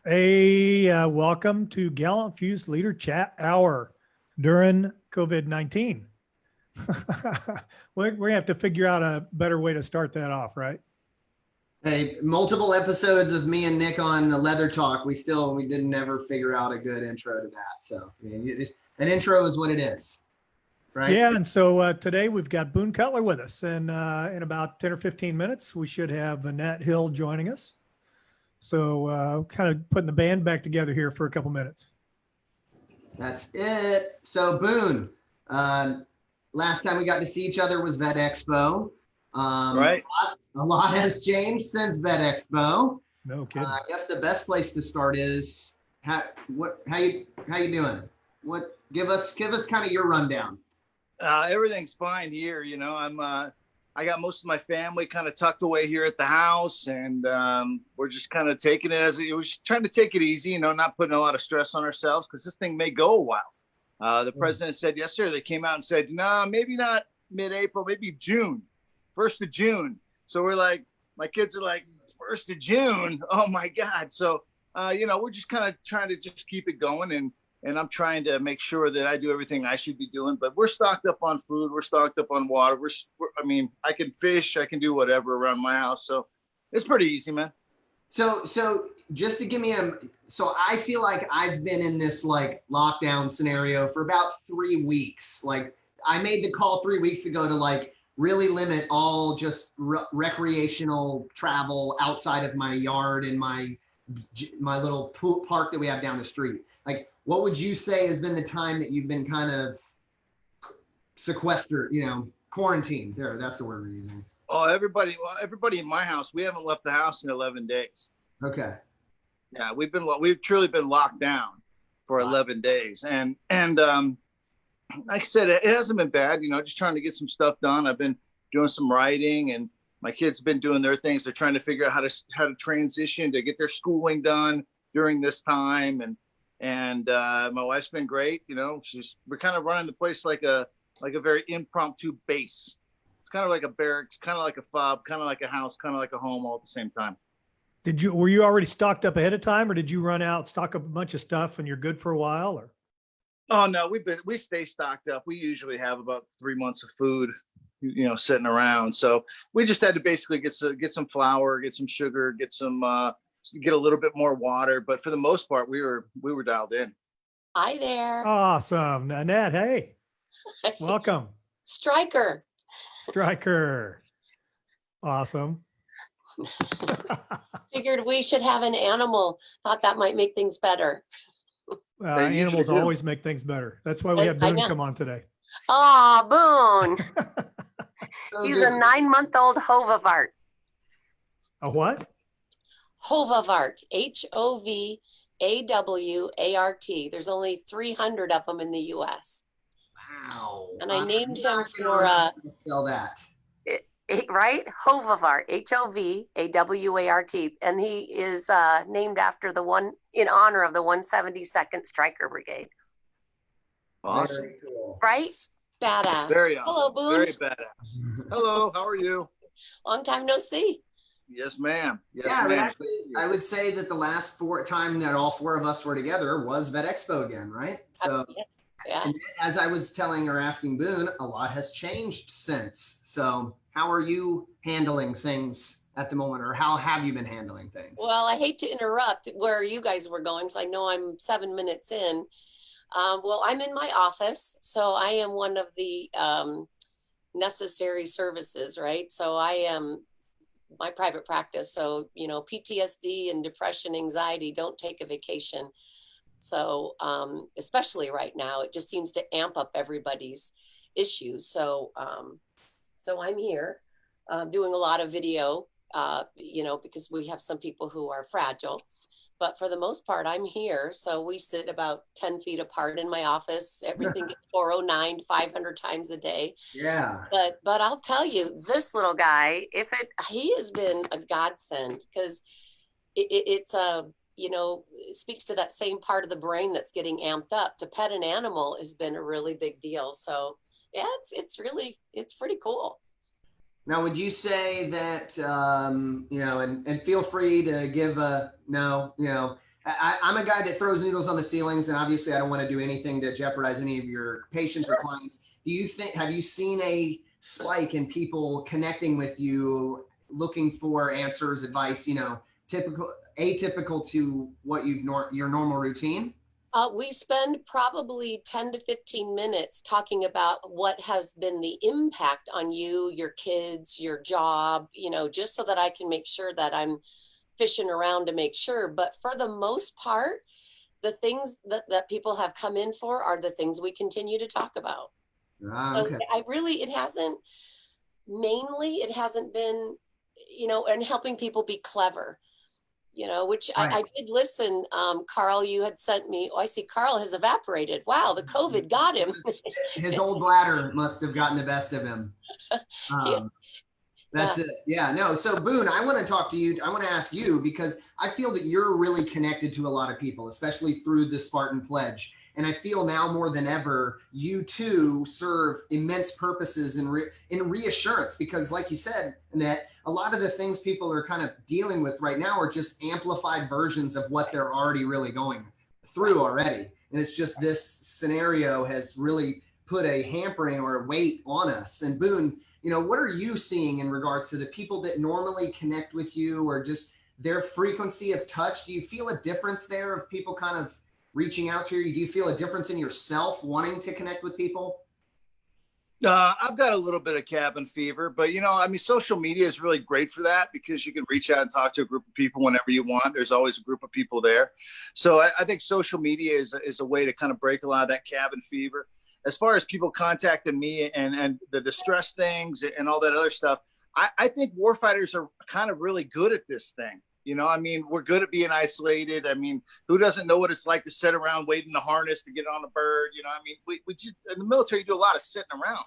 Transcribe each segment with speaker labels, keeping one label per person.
Speaker 1: Hey, welcome to GallantFew's Leader Chat Hour during COVID-19. We're going to have to figure out a better way to start that off, right?
Speaker 2: Hey, multiple episodes of me and Nick on the Leather Talk. We didn't ever figure out a good intro to that. So I mean, an intro is what it is, right?
Speaker 1: Yeah, and so today we've got Boone Cutler with us, and in about 10 or 15 minutes, we should have Annette Hill joining us. So kind of putting the band back together here for a couple minutes.
Speaker 2: That's it. So Boone, last time we got to see each other was Vet Expo.
Speaker 3: Right.
Speaker 2: A lot has changed since Vet Expo.
Speaker 1: No kidding.
Speaker 2: I guess the best place to start is how you doing? Give us kind of your rundown.
Speaker 3: Everything's fine here. You know, I got most of my family kind of tucked away here at the house, and we're just kind of taking it we're just trying to take it easy, you know, not putting a lot of stress on ourselves because this thing may go a while. The president said yesterday, they came out and said, no, maybe not mid-April, maybe June, 1st of June. So we're like, my kids are like, 1st of June. Oh my God. So, you know, we're just kind of trying to just keep it going. And I'm trying to make sure that I do everything I should be doing, but we're stocked up on food. We're stocked up on water. I mean, I can fish, I can do whatever around my house. So it's pretty easy, man.
Speaker 2: So just to give me so I feel like I've been in this like lockdown scenario for about 3 weeks. Like I made the call 3 weeks ago to like really limit all just recreational travel outside of my yard and my little pool park that we have down the street. Like, what would you say has been the time that you've been kind of sequestered, you know, quarantined? There, that's the word we're using.
Speaker 3: Oh, everybody in my house, we haven't left the house in 11 days.
Speaker 2: Okay.
Speaker 3: Yeah, we've truly been locked down for 11 days. And like I said, it hasn't been bad, you know, just trying to get some stuff done. I've been doing some writing, and my kids have been doing their things. They're trying to figure out how to transition to get their schooling done during this time. And my wife's been great. You know, we're kind of running the place like a very impromptu base. It's kind of like a barracks, kind of like a fob, kind of like a house, kind of like a home all at the same time.
Speaker 1: Were you already stocked up ahead of time, or did you run out, stock up a bunch of stuff and you're good for a while, or?
Speaker 3: Oh no, we stay stocked up. We usually have about 3 months of food, you know, sitting around. So we just had to basically get some flour, get some sugar, get a little bit more water. But for the most part, we were dialed in.
Speaker 4: Hi there.
Speaker 1: Awesome. Annette, hey. Welcome.
Speaker 4: Striker.
Speaker 1: Awesome.
Speaker 4: Figured we should have an animal. Thought that might make things better.
Speaker 1: Animals always make things better. That's why we had Boone come on today.
Speaker 4: Oh, Boone. He's a 9-month-old Hovavart.
Speaker 1: A what?
Speaker 4: Hovavart. Hovawart. There's only 300 of them in the U.S.
Speaker 2: Wow.
Speaker 4: And I named him for
Speaker 2: spell that.
Speaker 4: Right? Hovavart. Hovawart. And he is named after in honor of the 172nd Stryker Brigade.
Speaker 3: Awesome.
Speaker 2: Very cool.
Speaker 4: Right? Badass.
Speaker 3: Very awesome.
Speaker 4: Hello, Boone.
Speaker 3: Very badass. Hello, how are you?
Speaker 4: Long time no see.
Speaker 3: Yes, ma'am. Yes,
Speaker 2: Yeah,
Speaker 3: ma'am.
Speaker 2: actually, I would say that the last time that all 4 of us were together was Vet Expo again, right? So,
Speaker 4: Yes. Yeah.
Speaker 2: and as I was telling or asking Boone, a lot has changed since. So how are you handling things at the moment, or how have you been handling things?
Speaker 4: Well, I hate to interrupt where you guys were going, because I know I'm 7 minutes in. Well, I'm in my office, so I am one of the necessary services, right? So I am my private practice. So, you know, PTSD and depression, anxiety don't take a vacation. So especially right now, it just seems to amp up everybody's issues. So I'm here doing a lot of video, you know, because we have some people who are fragile. But for the most part, I'm here. So we sit about 10 feet apart in my office. Everything gets 409 500 times a day.
Speaker 2: Yeah.
Speaker 4: But I'll tell you, this little guy, he has been a godsend, because it's you know, it speaks to that same part of the brain that's getting amped up. To pet an animal has been a really big deal. So yeah, it's pretty cool.
Speaker 2: Now, would you say that, you know, and feel free to give a no, you know, I'm a guy that throws noodles on the ceilings, and obviously I don't want to do anything to jeopardize any of your patients or clients. Have you seen a spike in people connecting with you, looking for answers, advice, atypical to what your normal routine?
Speaker 4: We spend probably 10 to 15 minutes talking about what has been the impact on you, your kids, your job, just so that I can make sure that I'm fishing around to make sure. But for the most part, the things that people have come in for are the things we continue to talk about.
Speaker 2: Okay.
Speaker 4: It hasn't been, and helping people be clever. Which
Speaker 2: Right.
Speaker 4: I did listen. Carl, you had sent me. Oh, I see Carl has evaporated. Wow, the COVID got him.
Speaker 2: His old bladder must have gotten the best of him. That's it. Yeah, no. So Boone, I want to talk to you. I want to ask you, because I feel that you're really connected to a lot of people, especially through the Spartan Pledge. And I feel now more than ever, you too serve immense purposes in reassurance, because like you said, Annette, a lot of the things people are kind of dealing with right now are just amplified versions of what they're already really going through already. And it's just this scenario has really put a hampering or a weight on us. And Boone, what are you seeing in regards to the people that normally connect with you, or just their frequency of touch? Do you feel a difference there of people kind of reaching out to you? Do you feel a difference in yourself wanting to connect with people?
Speaker 3: I've got a little bit of cabin fever, but social media is really great for that, because you can reach out and talk to a group of people whenever you want. There's always a group of people there. So I think social media is a way to kind of break a lot of that cabin fever. As far as people contacting me and the distress things and all that other stuff, I think warfighters are kind of really good at this thing. We're good at being isolated. Who doesn't know what it's like to sit around waiting the harness to get on a bird? We just, in the military, you do a lot of sitting around.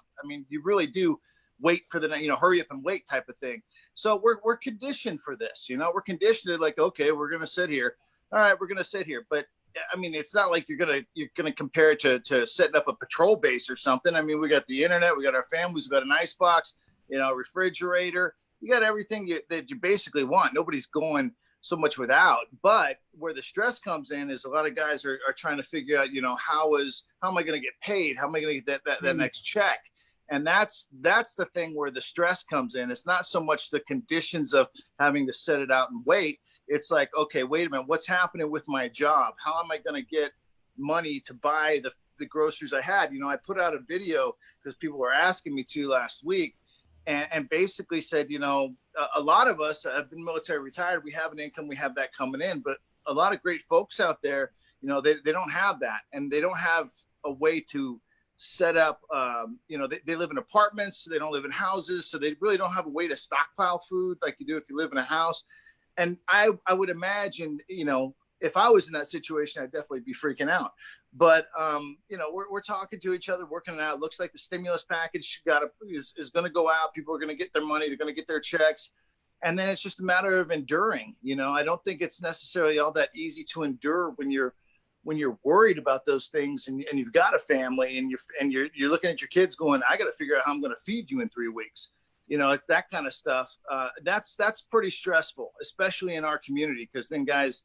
Speaker 3: You really do wait for the, hurry up and wait type of thing. So we're conditioned for this, we're conditioned to like, okay, we're going to sit here. All right, we're going to sit here. But it's not like you're gonna compare it to setting up a patrol base or something. We got the internet, we got our families, we got an ice box, refrigerator. You got everything that you basically want. Nobody's going so much without. But where the stress comes in is a lot of guys are trying to figure out, how am I going to get paid? How am I going to get that next check? And that's the thing where the stress comes in. It's not so much the conditions of having to set it out and wait. It's like, okay, wait a minute, what's happening with my job? How am I going to get money to buy the groceries I had? I put out a video because people were asking me to last week, and basically said, a lot of us have been military retired. We have an income, we have that coming in, but a lot of great folks out there, they don't have that, and they don't have a way to set up, they live in apartments, they don't live in houses, so they really don't have a way to stockpile food like you do if you live in a house. And I would imagine, if I was in that situation, I'd definitely be freaking out. But we're talking to each other, working it out. It looks like the stimulus package is going to go out. People are going to get their money, they're going to get their checks, and then it's just a matter of enduring. I don't think it's necessarily all that easy to endure when you're worried about those things, and you've got a family, and you're looking at your kids going, I got to figure out how I'm going to feed you in 3 weeks. It's that kind of stuff. That's pretty stressful, especially in our community, because then guys,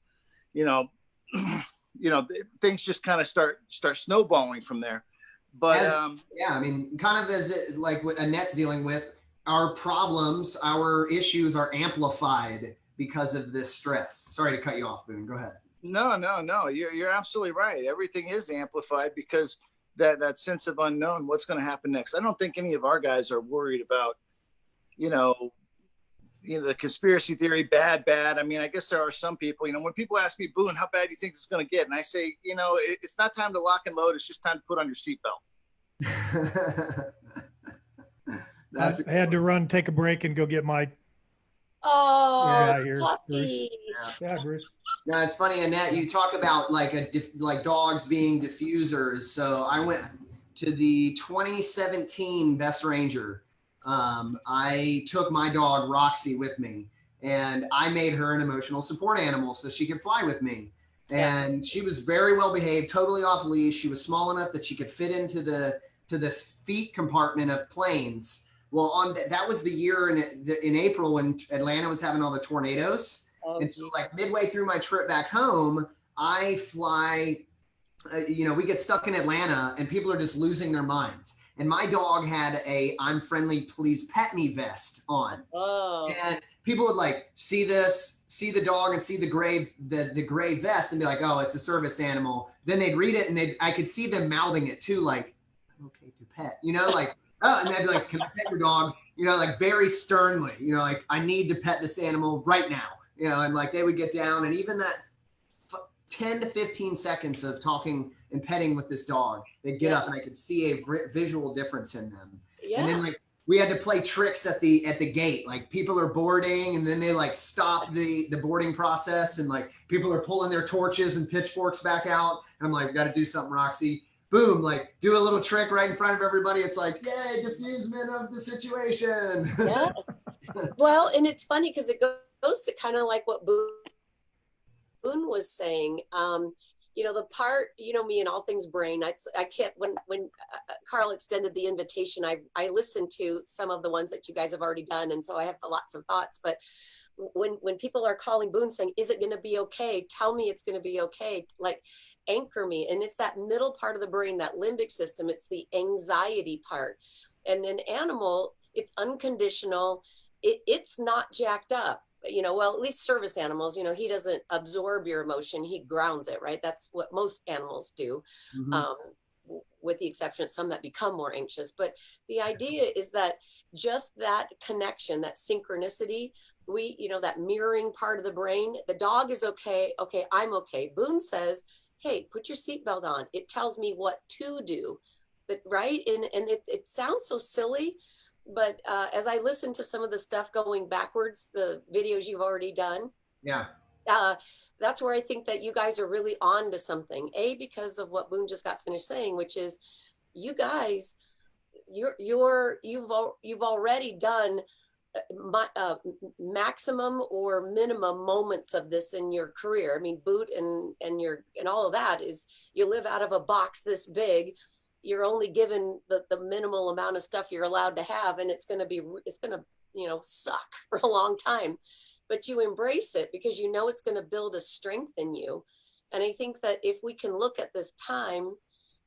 Speaker 3: things just kind of start snowballing from there. But
Speaker 2: kind of as like what Annette's dealing with, our problems, our issues are amplified because of this stress. Sorry to cut you off, Boone. Go ahead.
Speaker 3: No. You're absolutely right. Everything is amplified because that sense of unknown, what's going to happen next. I don't think any of our guys are worried about, the conspiracy theory, bad. I guess there are some people, when people ask me, Boone, how bad do you think it's going to get? And I say, it's not time to lock and load. It's just time to put on your seatbelt.
Speaker 1: I had to run, take a break, and go get my.
Speaker 4: Puppy.
Speaker 1: Yeah, Bruce.
Speaker 2: No, it's funny, Annette. You talk about like dogs being diffusers. So I went to the 2017 Best Ranger. I took my dog Roxy with me, and I made her an emotional support animal so she could fly with me. And she was very well behaved, totally off leash. She was small enough that she could fit into the feet compartment of planes. Well, that was the year in April when Atlanta was having all the tornadoes. And so like midway through my trip back home, I fly, we get stuck in Atlanta and people are just losing their minds. And my dog had a "I'm friendly, please pet me" vest on.
Speaker 4: Oh,
Speaker 2: And people would like see the dog and see the gray vest and be like, "Oh, it's a service animal." Then they'd read it and I could see them mouthing it too, like, "I'm okay to pet," like, "Oh," and they'd be like, "Can I pet your dog?" Like very sternly, like, "I need to pet this animal right now," and like they would get down, and even that 10 to 15 seconds of talking and petting with this dog, they'd get up and I could see a visual difference in them.
Speaker 4: yeah.
Speaker 2: And then like we had to play tricks at the gate. Like people are boarding and then they like stop the boarding process and like people are pulling their torches and pitchforks back out. And I'm like, "Got to do something, Roxy." Boom, like do a little trick right in front of everybody. It's like, "Yay, diffusement of the situation."
Speaker 4: Yeah. Well, and it's funny because it goes to kind of like what Boone was saying. The part, me and all things brain, I can't, when Carl extended the invitation, I listened to some of the ones that you guys have already done. And so I have lots of thoughts, but when people are calling Boone saying, "Is it going to be okay? Tell me it's going to be okay." Like, anchor me. And it's that middle part of the brain, that limbic system. It's the anxiety part. And an animal, it's unconditional. It's not jacked up. Well, at least service animals, he doesn't absorb your emotion. He grounds it, right? That's what most animals do.
Speaker 2: Mm-hmm.
Speaker 4: With the exception of some that become more anxious. But the idea is that just that connection, that synchronicity, that mirroring part of the brain, the dog is okay. Okay, I'm okay. Boone says, "Hey, put your seatbelt on." It tells me what to do. But right. And it sounds so silly. But as I listen to some of the stuff going backwards, the videos you've already done,
Speaker 2: Yeah.
Speaker 4: That's where I think that you guys are really on to something. Because of what Boone just got finished saying, which is, you guys, you've already done maximum or minimum moments of this in your career. I mean, Boot and all of that is, you live out of a box this big. You're only given the minimal amount of stuff you're allowed to have, and it's going to suck for a long time, but you embrace it because it's going to build a strength in you. And I think that if we can look at this time,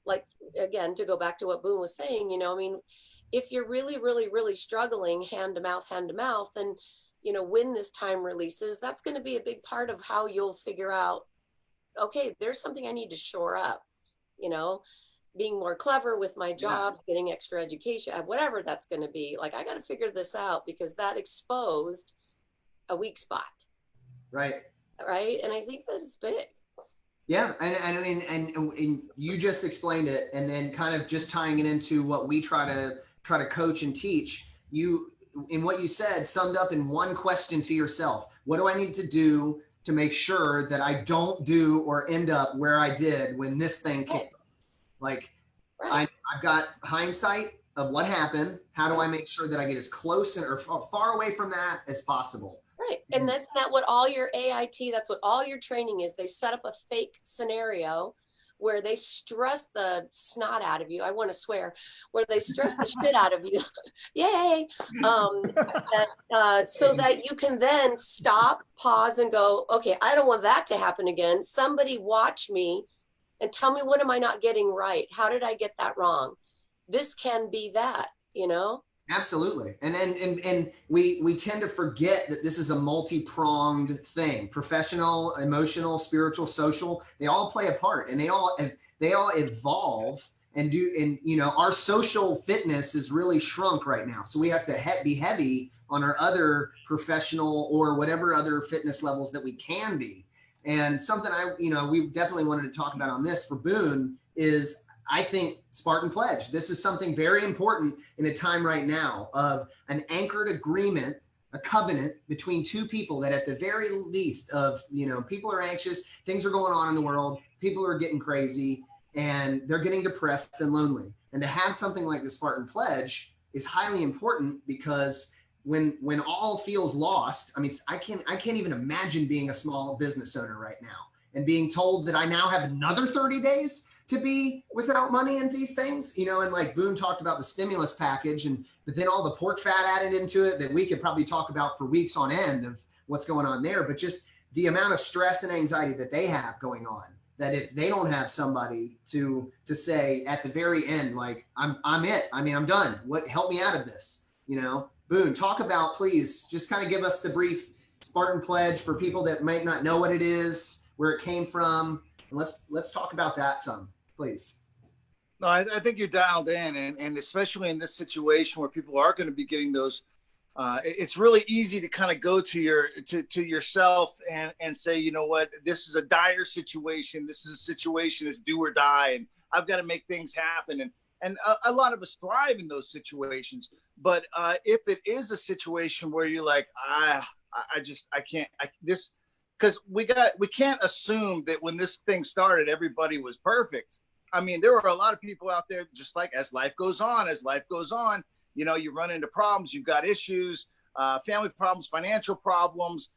Speaker 4: like, again, to go back to what Boone was saying, if you're really, really, really struggling hand to mouth, and when this time releases, that's going to be a big part of how you'll figure out, okay, there's something I need to shore up, being more clever with my job, getting extra education, whatever that's going to be. Like, I got to figure this out because that exposed a weak spot.
Speaker 2: Right.
Speaker 4: And I think that's big.
Speaker 2: Yeah. And I mean, and you just explained it, and then kind of just tying it into what we try to coach and teach you. In what you said, summed up in one question to yourself: what do I need to do to make sure that I don't do or end up where I did when this thing kicked? Like, I've got hindsight of what happened. How do I make sure that I get as close or far away from that as possible?
Speaker 4: Right. And that's not what all your AIT, that's what all your training is. They set up a fake scenario where they stress the snot out of you. I want to swear, where they stress the shit out of you. Yay. So that you can then stop, pause, and go, okay, I don't want that to happen again. Somebody watch me and tell me, what am I not getting right? How did I get that wrong? This can be that,
Speaker 2: Absolutely. And we tend to forget that this is a multi-pronged thing: professional, emotional, spiritual, social. They all play a part, and they all evolve and do. And our social fitness is really shrunk right now, so we have to be heavy on our other professional or whatever other fitness levels that we can be. And something we definitely wanted to talk about on this for Boone is, I think, Spartan Pledge. This is something very important in a time right now of an anchored agreement, a covenant between two people that at the very least of, people are anxious, things are going on in the world, people are getting crazy, and they're getting depressed and lonely. And to have something like the Spartan Pledge is highly important, because when all feels lost, I mean, I can't even imagine being a small business owner right now and being told that I now have another 30 days to be without money and these things, and like Boone talked about the stimulus package, but then all the pork fat added into it that we could probably talk about for weeks on end of what's going on there. But just the amount of stress and anxiety that they have going on, that if they don't have somebody to say at the very end, like, I'm it. I mean, I'm done. Help me out of this, you know? Boone, talk about, please, just kind of give us the brief Spartan Pledge for people that might not know what it is, where it came from. And let's talk about that some, please.
Speaker 3: No, I think you're dialed in, and especially in this situation where people are going to be getting those, it's really easy to kind of go to yourself and say, you know what, this is a dire situation. This is a situation that's do or die, and I've got to make things happen. And a lot of us thrive in those situations. But if it is a situation where you're like, I can't, because we can't assume that when this thing started, everybody was perfect. I mean, there were a lot of people out there, just like as life goes on, you know, you run into problems, you've got issues, family problems, financial problems,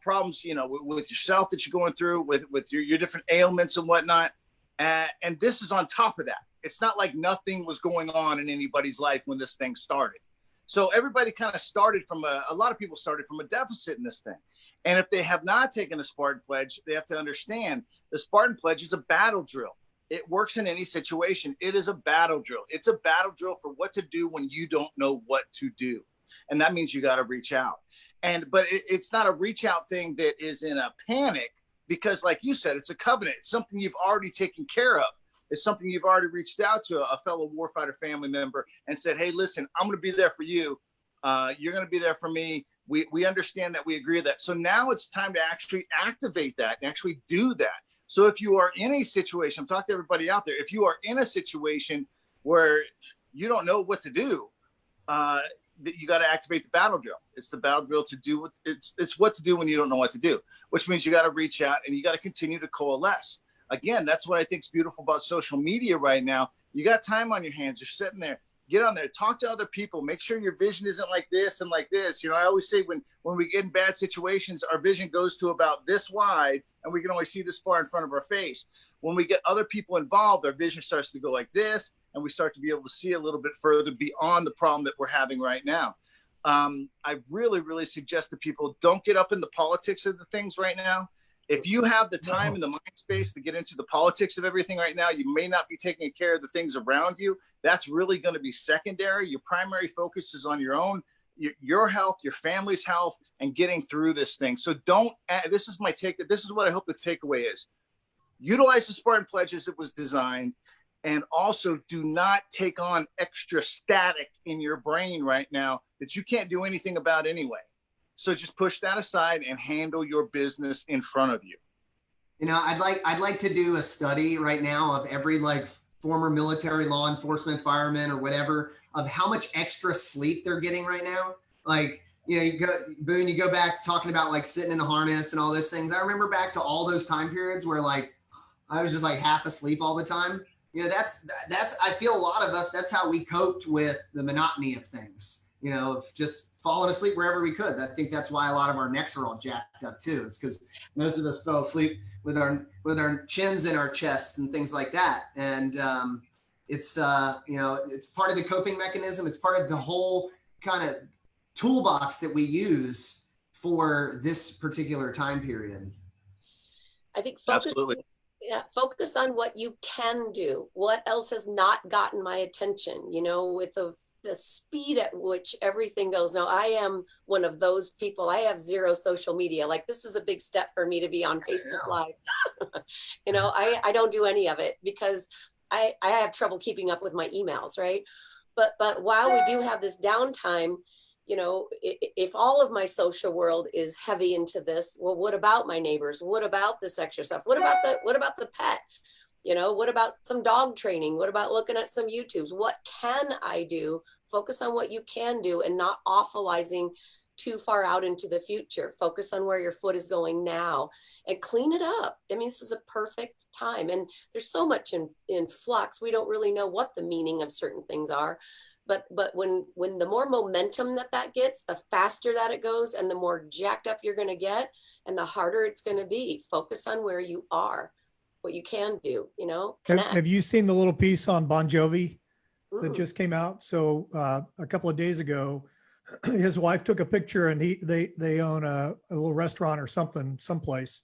Speaker 3: problems, you know, with yourself that you're going through, with your different ailments and whatnot. And this is on top of that. It's not like nothing was going on in anybody's life when this thing started. So everybody kind of started from a lot of people started from a deficit in this thing. And if they have not taken the Spartan Pledge, they have to understand the Spartan Pledge is a battle drill. It works in any situation. It is a battle drill. It's a battle drill for what to do when you don't know what to do. And that means you got to reach out. But it's not a reach out thing that is in a panic, because like you said, it's a covenant. It's something you've already taken care of. It's something you've already reached out to a fellow warfighter family member and said, hey, listen, I'm going to be there for you. You're going to be there for me. We understand that. We agree with that. So now it's time to actually activate that and actually do that. So if you are in a situation, I'm talking to everybody out there, if you are in a situation where you don't know what to do, you got to activate the battle drill. It's the battle drill to do it's what to do when you don't know what to do, which means you got to reach out and you got to continue to coalesce. Again, that's what I think is beautiful about social media right now. You got time on your hands. You're sitting there. Get on there, talk to other people, make sure your vision isn't like this and like this. You know, I always say when we get in bad situations, our vision goes to about this wide and we can only see this far in front of our face. When we get other people involved, our vision starts to go like this and we start to be able to see a little bit further beyond the problem that we're having right now. I really, really suggest that people don't get up in the politics of the things right now. If you have the time and the mind space to get into the politics of everything right now, you may not be taking care of the things around you. That's really going to be secondary. Your primary focus is on your own, your health, your family's health, and getting through this thing. So this is my take. This is what I hope the takeaway is. Utilize the Spartan Pledge as it was designed, and also do not take on extra static in your brain right now that you can't do anything about anyway. So just push that aside and handle your business in front of you.
Speaker 2: You know, I'd like to do a study right now of every like former military, law enforcement, fireman, or whatever, of how much extra sleep they're getting right now. Like, you know, Boone, you go back talking about like sitting in the harness and all those things. I remember back to all those time periods where like I was just like half asleep all the time. You know, that's I feel a lot of us, that's how we coped with the monotony of things. You know, of just falling asleep wherever we could. I think that's why a lot of our necks are all jacked up too. It's because most of us fell asleep with our chins in our chests and things like that. And it's you know, it's part of the coping mechanism. It's part of the whole kind of toolbox that we use for this particular time period.
Speaker 4: I think focus on what you can do. What else has not gotten my attention? You know, with the speed at which everything goes now. I am one of those people. I have zero social media. Like, this is a big step for me to be on Facebook Live. You know, I don't do any of it because I have trouble keeping up with my emails, right? But while we do have this downtime, you know, if all of my social world is heavy into this, well, what about my neighbors? What about this extra stuff? What about the pet? You know, what about some dog training? What about looking at some YouTubes? What can I do? Focus on what you can do and not awfulizing too far out into the future. Focus on where your foot is going now and clean it up. I mean, this is a perfect time. And there's so much in flux. We don't really know what the meaning of certain things are. But when the more momentum that gets, the faster that it goes and the more jacked up you're going to get and the harder it's going to be. Focus on where you are. What you can do, you know.
Speaker 1: Have you seen the little piece on Bon Jovi that just came out? So a couple of days ago, his wife took a picture, and they own a little restaurant or something someplace.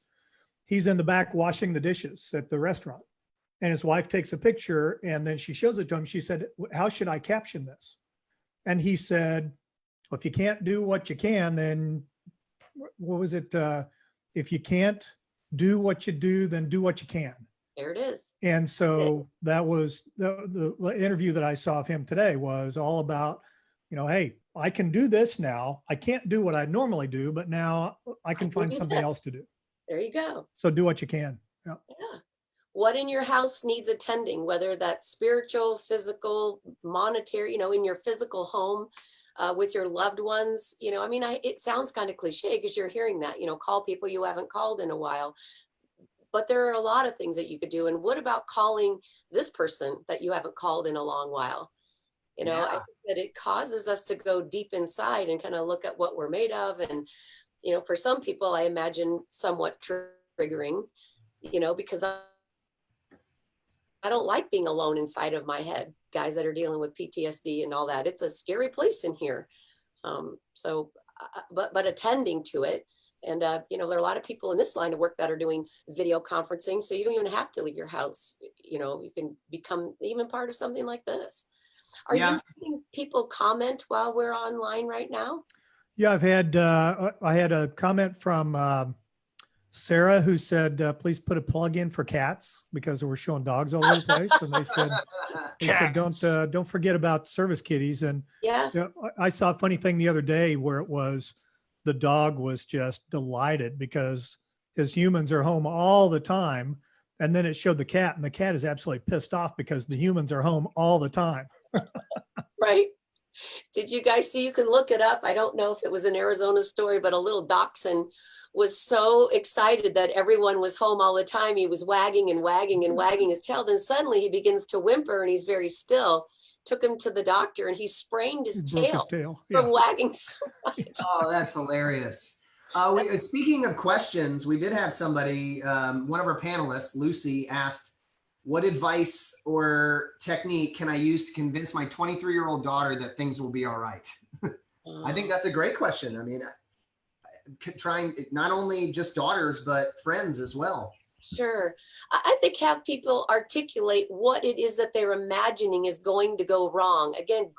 Speaker 1: He's in the back washing the dishes at the restaurant, and his wife takes a picture, and then she shows it to him. She said, "How should I caption this?" And he said, "Well, if you can't do what you can, then what was it? If you can't do what you do, then do what you can."
Speaker 4: There it is.
Speaker 1: And so that was the interview that I saw of him today was all about, hey, I can do this now. I can't do what I normally do, but now I can find
Speaker 4: do
Speaker 1: something
Speaker 4: this.
Speaker 1: else to do.
Speaker 4: There you go.
Speaker 1: So do what you can. Yeah.
Speaker 4: Yeah. What in your house needs attending, whether that's spiritual, physical, monetary, in your physical home, with your loved ones, I mean, it sounds kind of cliche because you're hearing that, call people you haven't called in a while, but there are a lot of things that you could do. And what about calling this person that you haven't called in a long while? I
Speaker 2: Yeah.
Speaker 4: think that it causes us to go deep inside and kind of look at what we're made of. And, for some people, I imagine somewhat triggering, because I don't like being alone inside of my head, guys that are dealing with PTSD and all that. It's a scary place in here. But attending to it. And, there are a lot of people in this line of work that are doing video conferencing. So you don't even have to leave your house. You can become even part of something like this. Are you having people comment while we're online right now?
Speaker 1: Yeah, I had a comment from Sarah who said, please put a plug in for cats because we're showing dogs all over the place. And they said, don't forget about service kitties. And
Speaker 4: Yes.
Speaker 1: I saw a funny thing the other day where the dog was just delighted because his humans are home all the time. And then it showed the cat, and the cat is absolutely pissed off because the humans are home all the time.
Speaker 4: Right. Did you guys see? You can look it up. I don't know if it was an Arizona story, but a little dachshund was so excited that everyone was home all the time. He was wagging and wagging and wagging his tail. Then suddenly he begins to whimper and he's very still. Took him to the doctor and he sprained his tail from wagging so much.
Speaker 2: Oh, that's hilarious. Speaking of questions, we did have somebody, one of our panelists, Lucy, asked, what advice or technique can I use to convince my 23-year-old daughter that things will be all right? I think that's a great question. I mean, trying not only just daughters, but friends as well.
Speaker 4: Sure. I think have people articulate what it is that they're imagining is going to go wrong. Again,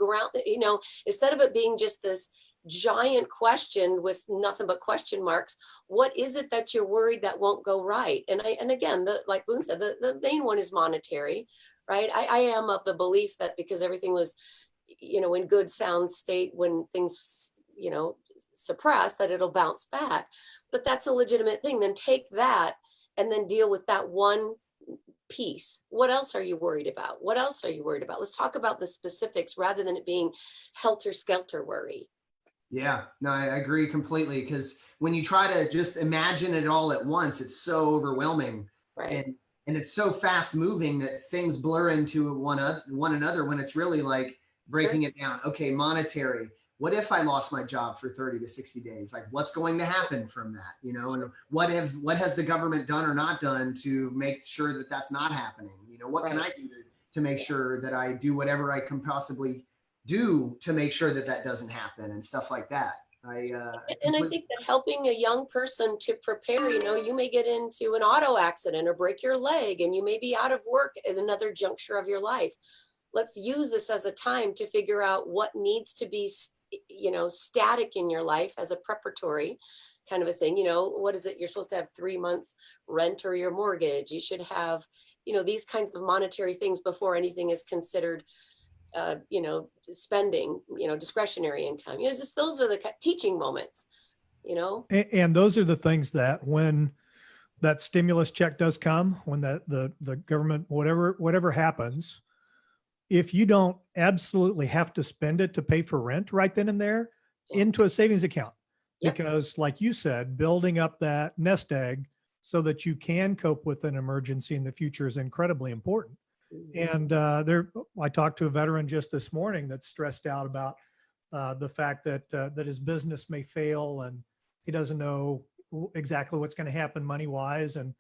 Speaker 4: instead of it being just this giant question with nothing but question marks, what is it that you're worried that won't go right? And again, like Boone said, the main one is monetary, right? I am of the belief that because everything was, in good sound state when things, suppress, that it'll bounce back. But that's a legitimate thing. Then take that and then deal with that one piece. What else are you worried about? What else are you worried about? Let's talk about the specifics rather than it being helter-skelter worry.
Speaker 2: Yeah, no, I agree completely. Because when you try to just imagine it all at once, it's so overwhelming.
Speaker 4: Right.
Speaker 2: And it's so fast moving that things blur into one another when it's really like breaking it down. Okay, monetary. What if I lost my job for 30 to 60 days? Like, what's going to happen from that? And what has the government done or not done to make sure that that's not happening? What can I do to make sure that I do whatever I can possibly do to make sure that that doesn't happen and stuff like that. I think
Speaker 4: that helping a young person to prepare, you may get into an auto accident or break your leg and you may be out of work at another juncture of your life. Let's use this as a time to figure out what needs to be, static in your life as a preparatory kind of a thing. What is it? You're supposed to have 3 months rent or your mortgage. You should have, these kinds of monetary things before anything is considered spending, discretionary income, just those are the teaching moments,
Speaker 1: And those are the things that when that stimulus check does come, when the government, whatever happens, if you don't absolutely have to spend it to pay for rent right then and there, into a savings account.
Speaker 4: Yep.
Speaker 1: Because like you said, building up that nest egg so that you can cope with an emergency in the future is incredibly important. And I talked to a veteran just this morning that's stressed out about the fact that his business may fail and he doesn't know exactly what's going to happen money wise, and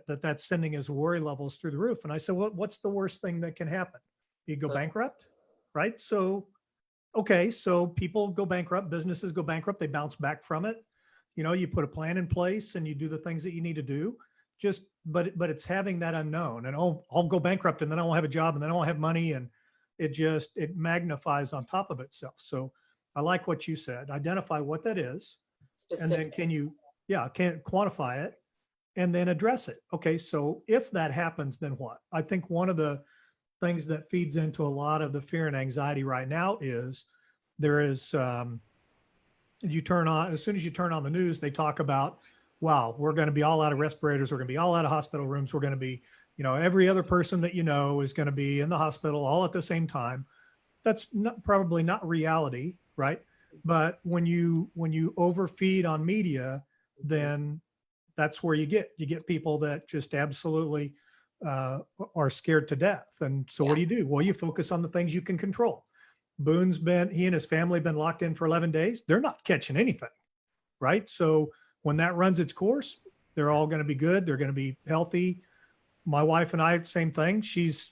Speaker 1: that's sending his worry levels through the roof. And I said, what's the worst thing that can happen? You go bankrupt, right? So okay, so people go bankrupt, businesses go bankrupt, they bounce back from it. You know, you put a plan in place and you do the things that you need to do. Just, but it's having that unknown and, oh, I'll go bankrupt and then I won't have a job and then I won't have money. And it magnifies on top of itself. So I like what you said, identify what that is. And then
Speaker 4: Specific.
Speaker 1: can you, yeah, can quantify it and then address it. Okay. So if that happens, then what? I think one of the things that feeds into a lot of the fear and anxiety right now is there is, you turn on, as soon as you turn on the news, they talk about, wow, we're going to be all out of respirators. We're going to be all out of hospital rooms. We're going to be, you know, every other person that you know is going to be in the hospital all at the same time. That's probably not reality, right? But when you overfeed on media, then that's where you get people that just absolutely are scared to death. And so what do? Well, you focus on the things you can control. He and his family been locked in for 11 days. They're not catching anything, right? So when that runs its course, they're all going to be good. They're going to be healthy. My wife and I, same thing. She's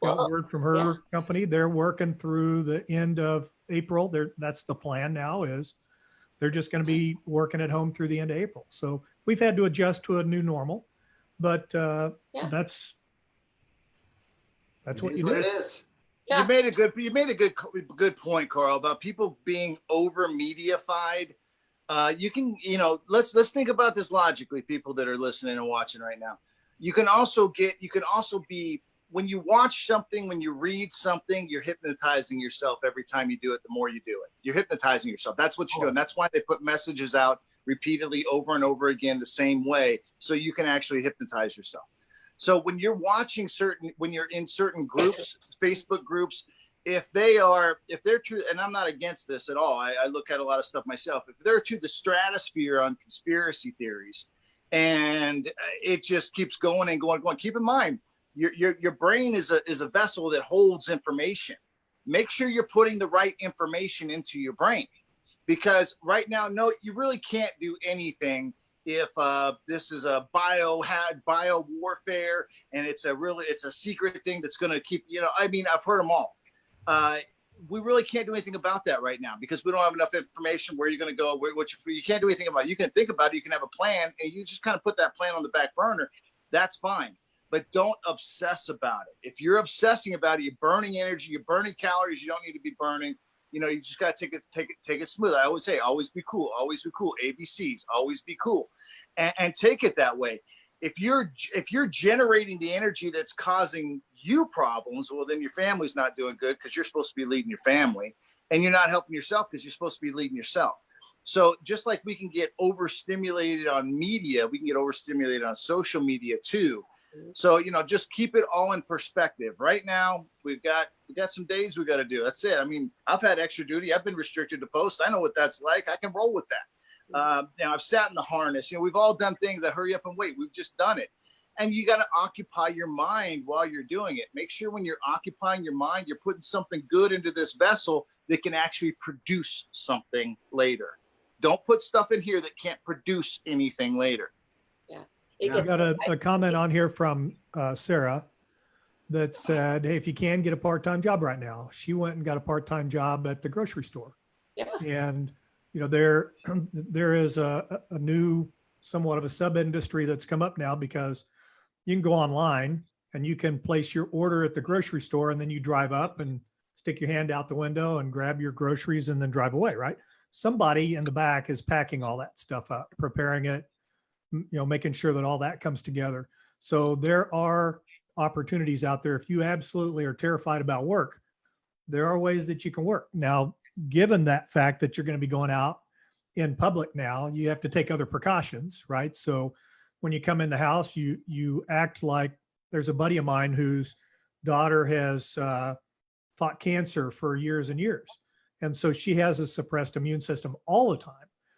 Speaker 1: got word from her company. They're working through the end of April. That's the plan now, is they're just going to be working at home through the end of April. So we've had to adjust to a new normal, but that's what you do.
Speaker 2: It is.
Speaker 4: Yeah.
Speaker 3: You made a good point, Carl, about people being over mediafied. You can, you know, let's think about this logically, people that are listening and watching right now. You can also be, when you watch something, when you read something, you're hypnotizing yourself every time you do it. The more you do it, you're hypnotizing yourself. That's what you're doing. That's why they put messages out repeatedly over and over again the same way, so you can actually hypnotize yourself. So when you're watching when you're in certain groups, Facebook groups, if they're true, and I'm not against this at all. I look at a lot of stuff myself. If they're to the stratosphere on conspiracy theories, and it just keeps going and going, keep in mind, your brain is a vessel that holds information. Make sure you're putting the right information into your brain, because right now, no, you really can't do anything if this is a bio warfare and it's a secret thing that's going to keep, you know, I mean, I've heard them all. We really can't do anything about that right now because we don't have enough information where you're going to go, you can't do anything about it. You can think about it, you can have a plan, and you just kind of put that plan on the back burner. That's fine. But don't obsess about it. If you're obsessing about it, you're burning energy, you're burning calories you don't need to be burning. You know, you just got to take it smooth. I always say, always be cool, ABCs, always be cool, and take it that way. If you're generating the energy that's causing you problems, well, then your family's not doing good, because you're supposed to be leading your family, and you're not helping yourself because you're supposed to be leading yourself. So just like we can get overstimulated on media, we can get overstimulated on social media too. So, you know, just keep it all in perspective. Right now, we've got some days we got to do. That's it. I mean, I've had extra duty. I've been restricted to posts. I know what that's like. I can roll with that. You know, I've sat in the harness. You know, we've all done things that hurry up and wait. We've just done it. And you got to occupy your mind while you're doing it. Make sure when you're occupying your mind, you're putting something good into this vessel that can actually produce something later. Don't put stuff in here that can't produce anything later.
Speaker 4: Yeah.
Speaker 1: I got a comment on here from Sarah that said, hey, if you can, get a part-time job right now. She went and got a part-time job at the grocery store.
Speaker 4: Yeah.
Speaker 1: And, you know, there is a new, somewhat of a sub-industry that's come up now, because you can go online and you can place your order at the grocery store, and then you drive up and stick your hand out the window and grab your groceries and then drive away, right? Somebody in the back is packing all that stuff up, preparing it, you know, making sure that all that comes together. So there are opportunities out there. If you absolutely are terrified about work, there are ways that you can work. Now, given that fact that you're going to be going out in public now, you have to take other precautions, right? So when you come in the house, you act like, there's a buddy of mine whose daughter has fought cancer for years and years. And so she has a suppressed immune system all the time.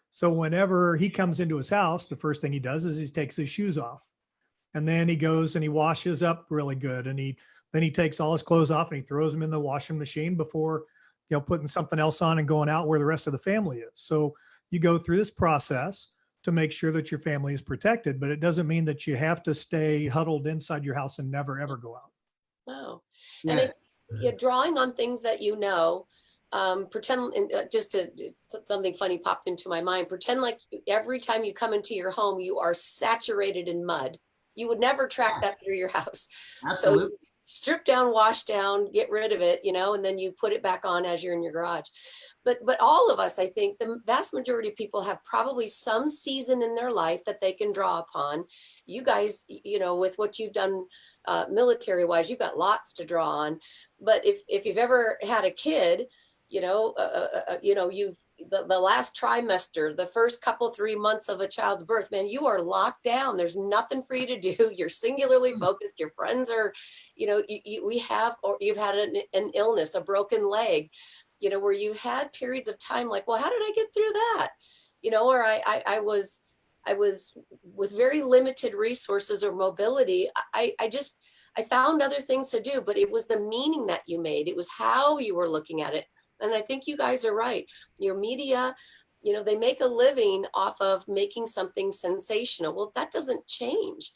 Speaker 1: So whenever he comes into his house, the first thing he does is he takes his shoes off, and then he goes and he washes up really good. And then he takes all his clothes off and he throws them in the washing machine before, you know, putting something else on and going out where the rest of the family is. So you go through this process to make sure that your family is protected, but it doesn't mean that you have to stay huddled inside your house and never, ever go out.
Speaker 4: No.
Speaker 2: Yeah.
Speaker 4: And you're drawing on things that you know, pretend, and something funny popped into my mind. Pretend like every time you come into your home, you are saturated in mud. You would never track that through your house. So
Speaker 2: Absolutely.
Speaker 4: strip down, wash down, get rid of it, and then you put it back on as you're in your garage. But all of us, I think the vast majority of people have probably some season in their life that they can draw upon. You guys, with what you've done military wise, you've got lots to draw on. But if you've ever had a kid, you've the last trimester, the first couple 3 months of a child's birth, man, you are locked down. There's nothing for you to do. You're singularly focused. Your friends are, or you've had an illness, a broken leg, where you had periods of time like, well, how did I get through that? Or I was with very limited resources or mobility. I found other things to do, but it was the meaning that you made. It was how you were looking at it. And I think you guys are right. Your media, they make a living off of making something sensational. Well, that doesn't change.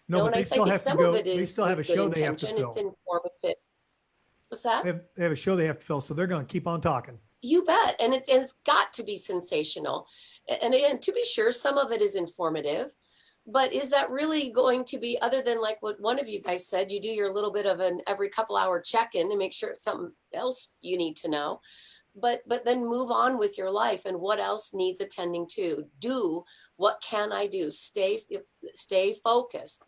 Speaker 1: No, but
Speaker 4: and
Speaker 1: they
Speaker 4: I
Speaker 1: still
Speaker 4: think
Speaker 1: have to
Speaker 4: some
Speaker 1: go.
Speaker 4: of it
Speaker 1: They
Speaker 4: is
Speaker 1: still have a
Speaker 4: with good
Speaker 1: show they have to
Speaker 4: intention. It's
Speaker 1: fill.
Speaker 4: informative. What's that?
Speaker 1: They have a show they have to fill, so they're going to keep on talking.
Speaker 4: You bet. And it's got to be sensational. And again, to be sure, some of it is informative. But is that really going to be, other than like what one of you guys said, you do your little bit of an every couple hour check-in to make sure it's something else you need to know, but then move on with your life, and what else needs attending to? What can I do? Stay focused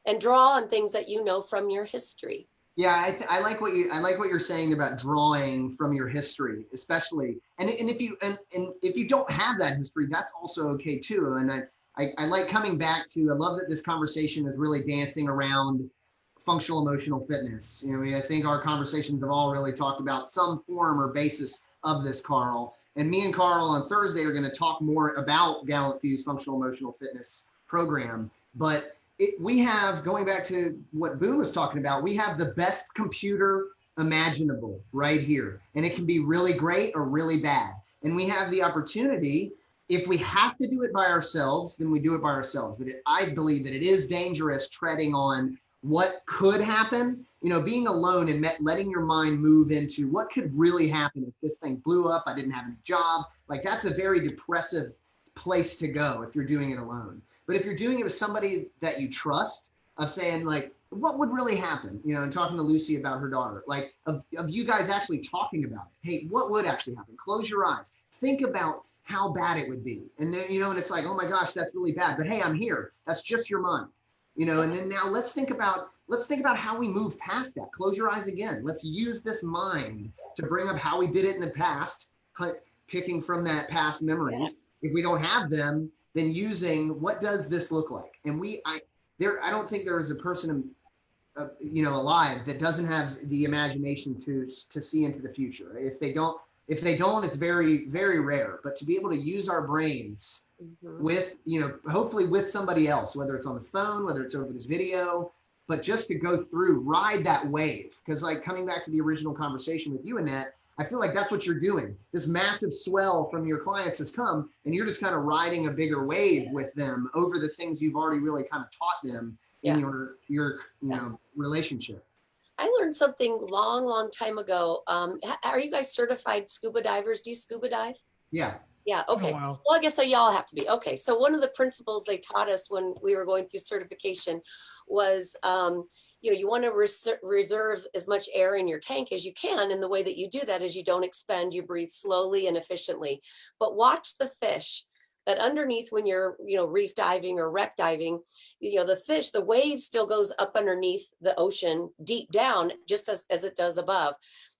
Speaker 4: and draw on things that you know from your history.
Speaker 2: Yeah, I like what you're saying about drawing from your history, especially, and if you don't have that history, that's also okay too. And I like coming back to, I love that this conversation is really dancing around functional emotional fitness. I think our conversations have all really talked about some form or basis of this, Carl. And me and Carl on Thursday are going to talk more about GallantFew's functional emotional fitness program. But we have, going back to what Boone was talking about, we have the best computer imaginable right here. And it can be really great or really bad. And we have the opportunity, if we have to do it by ourselves, then we do it by ourselves. But I believe that it is dangerous treading on what could happen, being alone and letting your mind move into what could really happen if this thing blew up, I didn't have any job. Like, that's a very depressive place to go if you're doing it alone. But if you're doing it with somebody that you trust, of saying like, what would really happen? And talking to Lucy about her daughter, like of you guys actually talking about it. Hey, what would actually happen? Close your eyes. Think about how bad it would be. And then, and it's like, oh my gosh, that's really bad. But hey, I'm here. That's just your mind. And then now let's think about how we move past that. Close your eyes again. Let's use this mind to bring up how we did it in the past, picking from that past memories. If we don't have them, then using what does this look like? And I don't think there is a person, alive that doesn't have the imagination to see into the future. If they don't, it's very, very rare. But to be able to use our brains with, hopefully with somebody else, whether it's on the phone, whether it's over the video, but just to go through, ride that wave. Because like coming back to the original conversation with you, Annette, I feel like that's what you're doing. This massive swell from your clients has come, and you're just kind of riding a bigger wave with them over the things you've already really kind of taught them in your relationship.
Speaker 4: I learned something long time ago. Are you guys certified scuba divers? Do you scuba dive?
Speaker 2: Yeah.
Speaker 4: Yeah. Okay.
Speaker 1: Well,
Speaker 4: I guess so. Y'all have to be. Okay. So one of the principles they taught us when we were going through certification was, you want to reserve as much air in your tank as you can. And the way that you do that is you don't expend, you breathe slowly and efficiently. But watch the fish. That underneath, when you're, reef diving or wreck diving, the wave still goes up underneath the ocean deep down, just as it does above.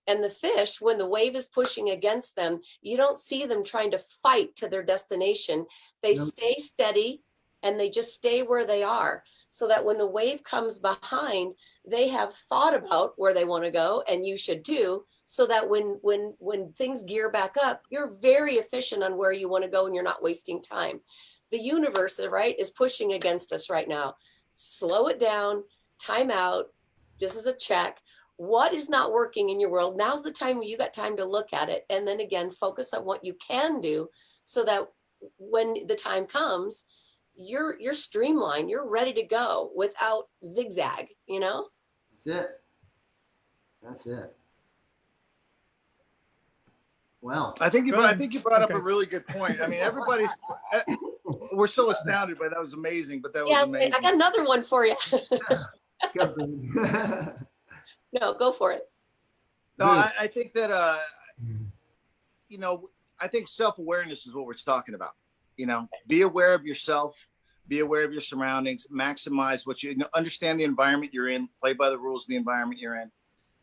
Speaker 4: And the fish, when the wave is pushing against them, you don't see them trying to fight to their destination. They stay steady and they just stay where they are, so that when the wave comes behind, they have thought about where they want to go, and you should too, so that when things gear back up, you're very efficient on where you want to go and you're not wasting time. The universe, right, is pushing against us right now. Slow it down, time out, just as a check. What is not working in your world? Now's the time when you got time to look at it. And then again, focus on what you can do, so that when the time comes, you're streamlined, you're ready to go without zigzag,
Speaker 2: That's it. Well,
Speaker 3: I think you brought up a
Speaker 1: Okay.
Speaker 3: really good point. I mean, everybody's we're so astounded by that. Was amazing, but that was
Speaker 4: Yeah,
Speaker 3: amazing.
Speaker 4: I got another one for you.
Speaker 2: go Boone.
Speaker 4: No, go for it.
Speaker 3: No,
Speaker 2: Boone.
Speaker 3: I think that you know, I think self-awareness is what we're talking about. You know, be aware of yourself, be aware of your surroundings, maximize what you understand the environment you're in, play by the rules of the environment you're in.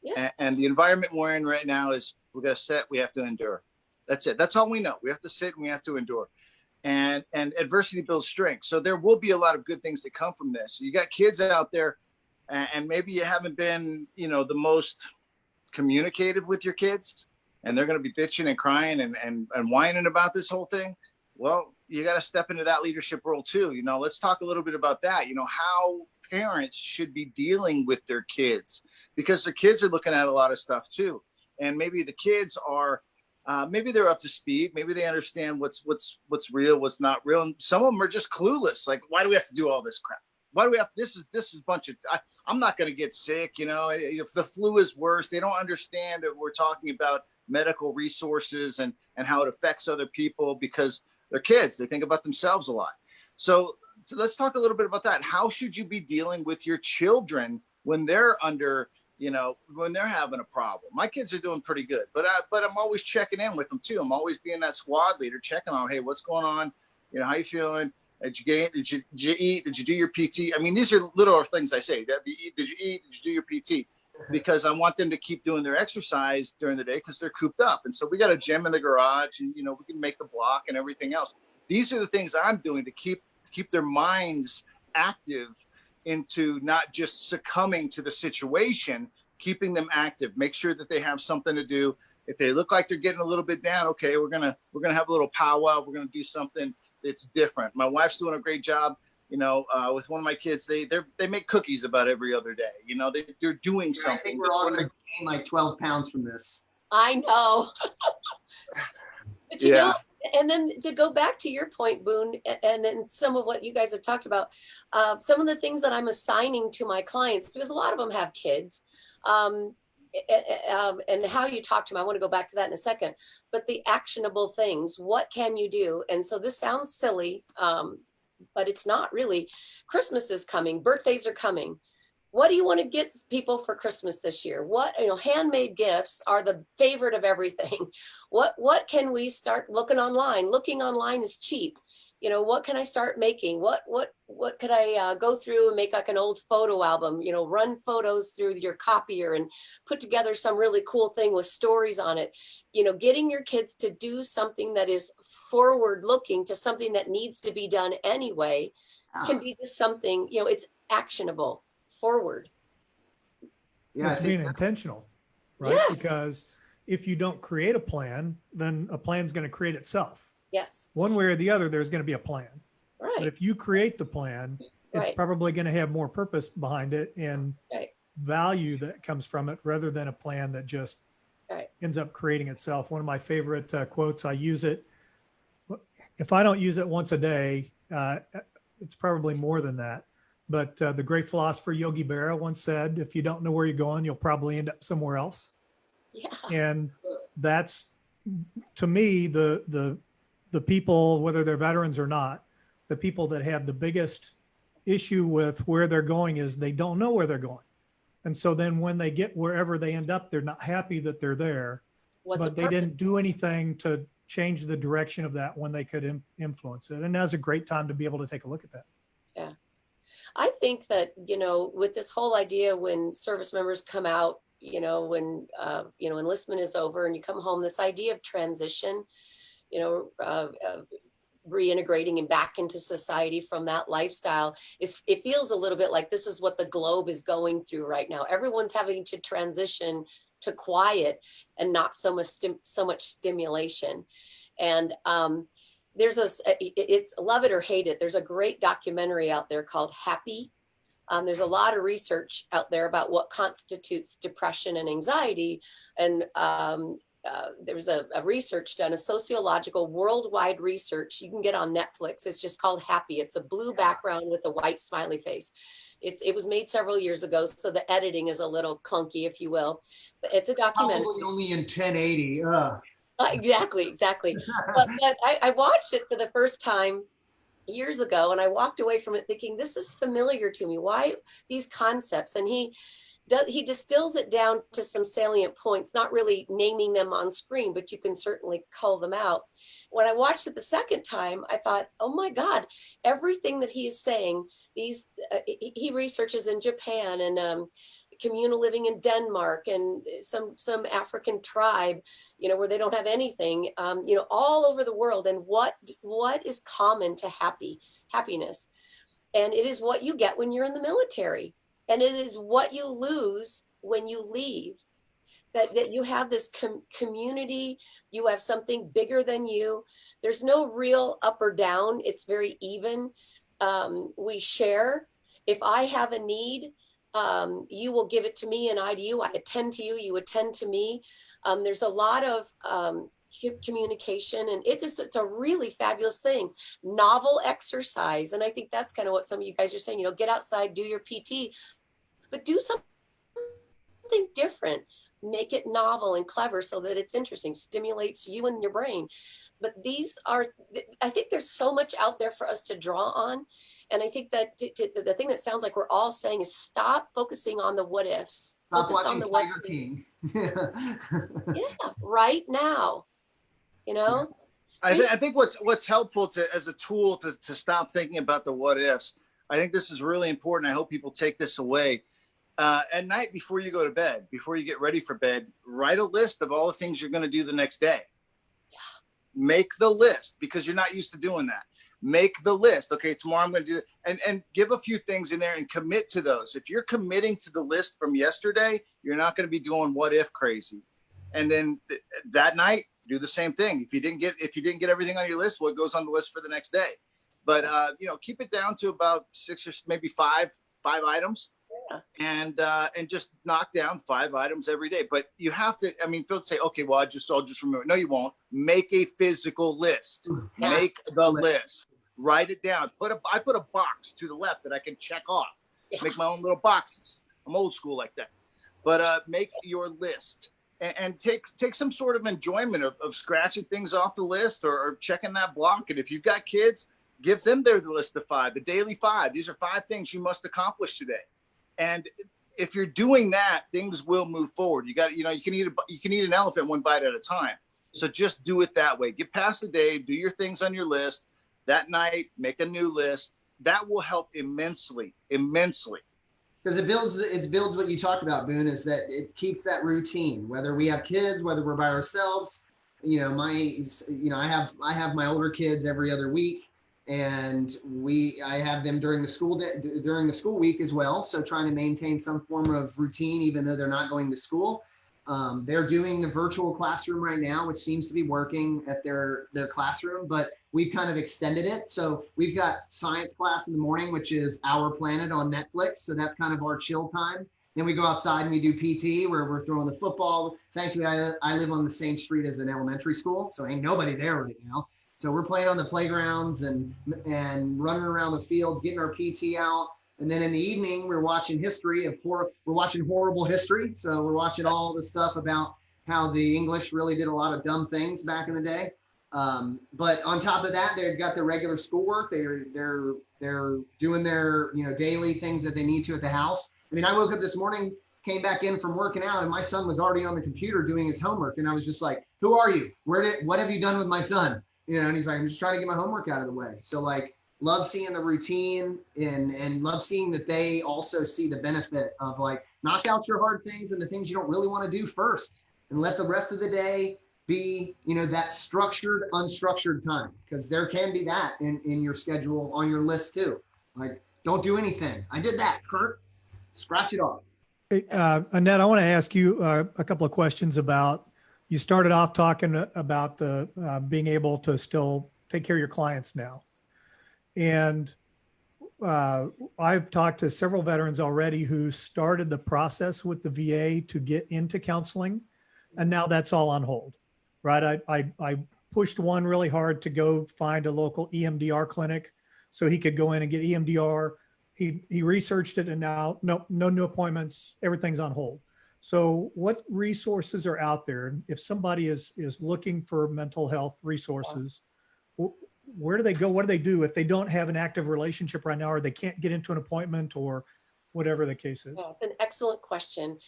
Speaker 4: Yeah.
Speaker 3: And the environment we're in right now is we got to sit, we have to endure. That's it. That's all we know. We have to sit and we have to endure. And adversity builds strength. So there will be a lot of good things that come from this. You got kids out there, and maybe you haven't been, you know, the most communicative with your kids, and they're going to be bitching and crying and whining about this whole thing. Well, you got to step into that leadership role too. You know, let's talk a little bit about that. You know, how parents should be dealing with their kids, because their kids are looking at a lot of stuff too. And maybe the kids are, maybe they're up to speed. Maybe they understand what's real, what's not real. And some of them are just clueless. Like, why do we have to do all this crap? Why do we have, this is a bunch of, I'm not going to get sick. You know, if the flu is worse, they don't understand that we're talking about medical resources and how it affects other people, because they're kids. They think about themselves a lot. So let's talk a little bit about that. How should you be dealing with your children when they're under, you know, when they're having a problem? My kids are doing pretty good, but I'm always checking in with them too. I'm always being that squad leader, checking on, hey, what's going on? You know, how you feeling? Did you eat? Did you do your PT? I mean, these are little things I say. Did you eat? Did you do your PT? Because I want them to keep doing their exercise during the day, because they're cooped up. And so we got a gym in the garage, and, you know, we can make the block and everything else. These are the things I'm doing to keep their minds active, into not just succumbing to the situation, keeping them active. Make sure that they have something to do. If they look like they're getting a little bit down, okay, we're gonna have a little powwow. We're gonna do something that's different. My wife's doing a great job. You know, with one of my kids, they make cookies about every other day. You know, they're doing something.
Speaker 2: I think we're all going to gain like 12 pounds from this.
Speaker 4: I know. But you know, and then to go back to your point, Boone, and some of what you guys have talked about, some of the things that I'm assigning to my clients, because a lot of them have kids, and how you talk to them, I want to go back to that in a second, but the actionable things, what can you do? And so this sounds silly, but it's not really. Christmas is coming, birthdays are coming. What do you want to get people for Christmas this year? What, you know, handmade gifts are the favorite of everything. What can we start looking online? Looking online is cheap. You know, what can I start making? What could I go through and make like an old photo album, you know, run photos through your copier and put together some really cool thing with stories on it. You know, getting your kids to do something that is forward looking to something that needs to be done anyway can be just something, you know, it's actionable. Forward.
Speaker 2: Yeah,
Speaker 1: It's being intentional, right?
Speaker 4: Yes.
Speaker 1: Because if you don't create a plan, then a plan's going to create itself.
Speaker 4: Yes.
Speaker 1: One way or the other, there's going to be a plan.
Speaker 4: Right.
Speaker 1: But if you create the plan, it's
Speaker 4: Right.
Speaker 1: probably going to have more purpose behind it and
Speaker 4: Right.
Speaker 1: value that comes from it, rather than a plan that just
Speaker 4: Right.
Speaker 1: ends up creating itself. One of my favorite quotes, I use it. If I don't use it once a day, it's probably more than that. But the great philosopher Yogi Berra once said, if you don't know where you're going, you'll probably end up somewhere else.
Speaker 4: Yeah.
Speaker 1: And that's, to me, the people, whether they're veterans or not, the people that have the biggest issue with where they're going is they don't know where they're going. And so then when they get wherever they end up, they're not happy that they're there, but they didn't do anything to change the direction of that when they could influence it. And now's a great time to be able to take a look at that.
Speaker 4: Yeah. I think that, you know, with this whole idea, when service members come out, you know, when, you know, enlistment is over and you come home, this idea of transition, you know, reintegrating and back into society from that lifestyle, it feels a little bit like this is what the globe is going through right now. Everyone's having to transition to quiet and not so much stimulation. And it's love it or hate it. There's a great documentary out there called Happy. There's a lot of research out there about what constitutes depression and anxiety. And there was a research done, a sociological worldwide research you can get on Netflix. It's just called Happy. It's a blue background with a white smiley face. It was made several years ago, so the editing is a little clunky, if you will. But it's a documentary.
Speaker 2: Probably only in 1080.
Speaker 4: Exactly, exactly. But I watched it for the first time years ago, and I walked away from it thinking, this is familiar to me. Why these concepts? And he distills it down to some salient points, not really naming them on screen, but you can certainly cull them out. When I watched it the second time, I thought, oh my God, everything that he is saying, he researches in Japan and communal living in Denmark and some African tribe, where they don't have anything, all over the world. And what is common to happiness? And it is what you get when you're in the military. And it is what you lose when you leave. That you have this community, you have something bigger than you. There's no real up or down. It's very even. We share. If I have a need, you will give it to me and I to you. I attend to you, you attend to me. There's a lot of communication, and it's a really fabulous thing. Novel exercise. And I think that's kind of what some of you guys are saying, get outside, do your PT, but do something different. Make it novel and clever so that it's interesting, stimulates you and your brain. But I think there's so much out there for us to draw on. And I think that the thing that sounds like we're all saying is stop focusing on the what ifs.
Speaker 2: Stop
Speaker 4: Focus on
Speaker 2: watching
Speaker 4: the
Speaker 2: Tiger
Speaker 4: what
Speaker 2: King.
Speaker 4: Yeah, right now.
Speaker 3: I think what's helpful as a tool to stop thinking about the what ifs. I think this is really important. I hope people take this away. At night before you go to bed, before you get ready for bed, write a list of all the things you're going to do the next day.
Speaker 4: Yeah.
Speaker 3: Make the list, because you're not used to doing that. Make the list. Okay, tomorrow I'm going to do it, and give a few things in there and commit to those. If you're committing to the list from yesterday, you're not going to be doing what if crazy. And then that night, do the same thing. If you didn't get everything on your list, what goes on the list for the next day? But keep it down to about 6 or maybe five items. And just knock down 5 items every day. But you have to, don't say, okay, well, I'll just remember. No, you won't. Make a physical list.
Speaker 4: Yeah.
Speaker 3: Make the list. Write it down. I put a box to the left that I can check off.
Speaker 4: Yeah.
Speaker 3: Make my own little boxes. I'm old school like that. But make your list and take some sort of enjoyment of scratching things off the list or checking that block. And if you've got kids, give them the list of 5, the daily 5. These are 5 things you must accomplish today. And if you're doing that, things will move forward. You can eat an elephant one bite at a time. So just do it that way. Get past the day, do your things on your list. That night, make a new list. That will help immensely.
Speaker 2: Because it builds what you talked about, Boone, is that it keeps that routine. Whether we have kids, whether we're by ourselves, I have my older kids every other week. And I have them during the school week as well. So trying to maintain some form of routine, even though they're not going to school. They're doing the virtual classroom right now, which seems to be working at their classroom, but we've kind of extended it. So we've got science class in the morning, which is Our Planet on Netflix. So that's kind of our chill time. Then we go outside and we do PT where we're throwing the football. Thankfully, I live on the same street as an elementary school, so ain't nobody there right now. So we're playing on the playgrounds and running around the fields, getting our PT out. And then in the evening, we're watching we're watching horrible history. So we're watching all the stuff about how the English really did a lot of dumb things back in the day. But on top of that, they've got their regular schoolwork. They're doing their daily things that they need to at the house. I woke up this morning, came back in from working out, and my son was already on the computer doing his homework. And I was just like, who are you? What have you done with my son? And he's like, I'm just trying to get my homework out of the way. So love seeing the routine and love seeing that they also see the benefit of knock out your hard things and the things you don't really want to do first, and let the rest of the day be, that structured, unstructured time. Because there can be that in your schedule on your list too. Don't do anything. I did that, Kurt. Scratch it off.
Speaker 1: Hey, Annette, I want to ask you a couple of questions about, you started off talking about the being able to still take care of your clients now. And I've talked to several veterans already who started the process with the VA to get into counseling. And now that's all on hold, right? I pushed one really hard to go find a local EMDR clinic so he could go in and get EMDR. He researched it, and now no new appointments, everything's on hold. So what resources are out there? If somebody is looking for mental health resources, where do they go? What do they do if they don't have an active relationship right now, or they can't get into an appointment, or whatever the case is?
Speaker 4: Oh, an excellent question.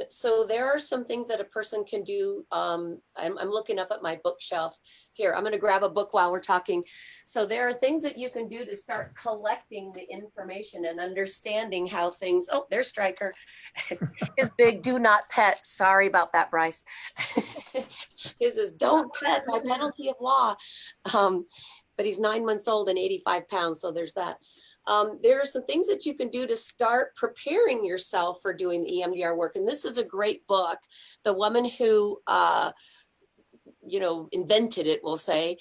Speaker 4: So there are some things that a person can do. I'm looking up at my bookshelf here. I'm going to grab a book while we're talking. So there are things that you can do to start collecting the information and understanding how things. Oh, there's Stryker. His big "do not pet." Sorry about that, Bryce. His is "don't pet by penalty of law." But he's 9 months old and 85 pounds. So there's that. There are some things that you can do to start preparing yourself for doing the EMDR work. And this is a great book. The woman who, invented it, we'll say,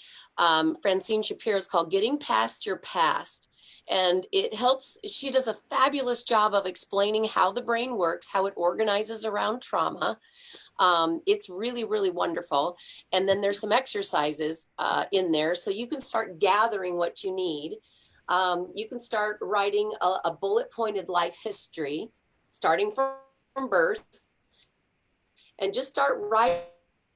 Speaker 4: Francine Shapiro, is called Getting Past Your Past. And it helps, she does a fabulous job of explaining how the brain works, how it organizes around trauma. It's really, really wonderful. And then there's some exercises in there, so you can start gathering what you need. You can start writing a bullet pointed life history, starting from birth, and just start writing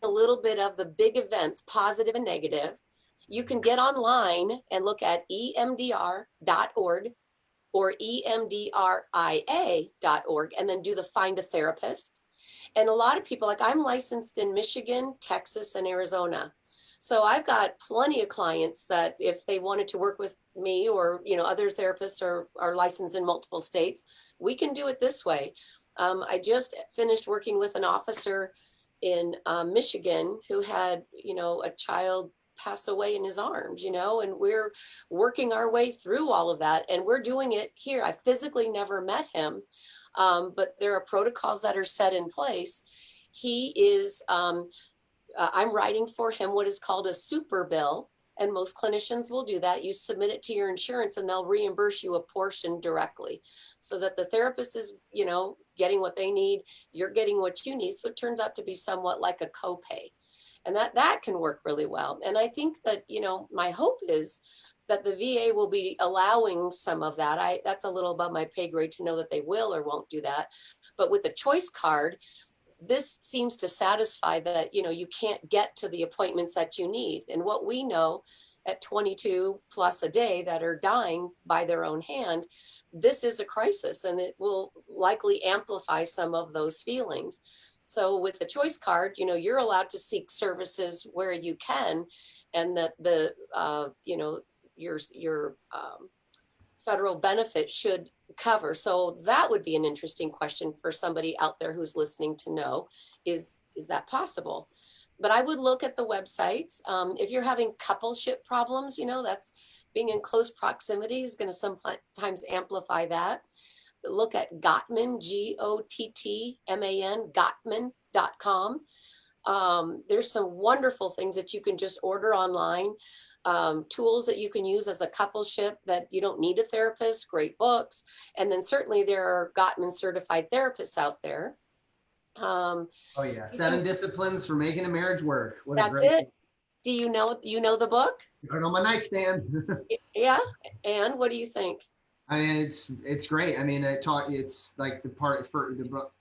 Speaker 4: a little bit of the big events, positive and negative. You can get online and look at emdr.org or emdria.org, and then do the Find a Therapist. And a lot of people, like I'm licensed in Michigan, Texas, and Arizona. So I've got plenty of clients that if they wanted to work with me, or, other therapists are licensed in multiple states, we can do it this way. I just finished working with an officer in Michigan who had, a child pass away in his arms, and we're working our way through all of that. And we're doing it here. I physically never met him, but there are protocols that are set in place. He is, I'm writing for him what is called a super bill. And most clinicians will do that. You submit it to your insurance and they'll reimburse you a portion directly, so that the therapist is, getting what they need, you're getting what you need. So it turns out to be somewhat like a copay. And that can work really well. And I think that, my hope is that the VA will be allowing some of that. That's a little above my pay grade to know that they will or won't do that. But with the choice card, this seems to satisfy that, you can't get to the appointments that you need. And what we know at 22 plus a day that are dying by their own hand, this is a crisis, and it will likely amplify some of those feelings. So with the choice card, you're allowed to seek services where you can, and that your federal benefit should cover. So that would be an interesting question for somebody out there who's listening to know, is that possible? But I would look at the websites. If you're having coupleship problems, that's being in close proximity is going to sometimes amplify that. Look at Gottman, Gottman, Gottman.com. There's some wonderful things that you can just order online. Tools that you can use as a coupleship that you don't need a therapist, great books. And then certainly there are Gottman certified therapists out there.
Speaker 2: Oh yeah, 7 disciplines for making a marriage work. What
Speaker 4: that's
Speaker 2: a great
Speaker 4: it.
Speaker 2: book.
Speaker 4: Do you know the book?
Speaker 2: Put it on my nightstand.
Speaker 4: Yeah. And what do you think?
Speaker 2: I mean, it's great. I mean, it's like the part for the book.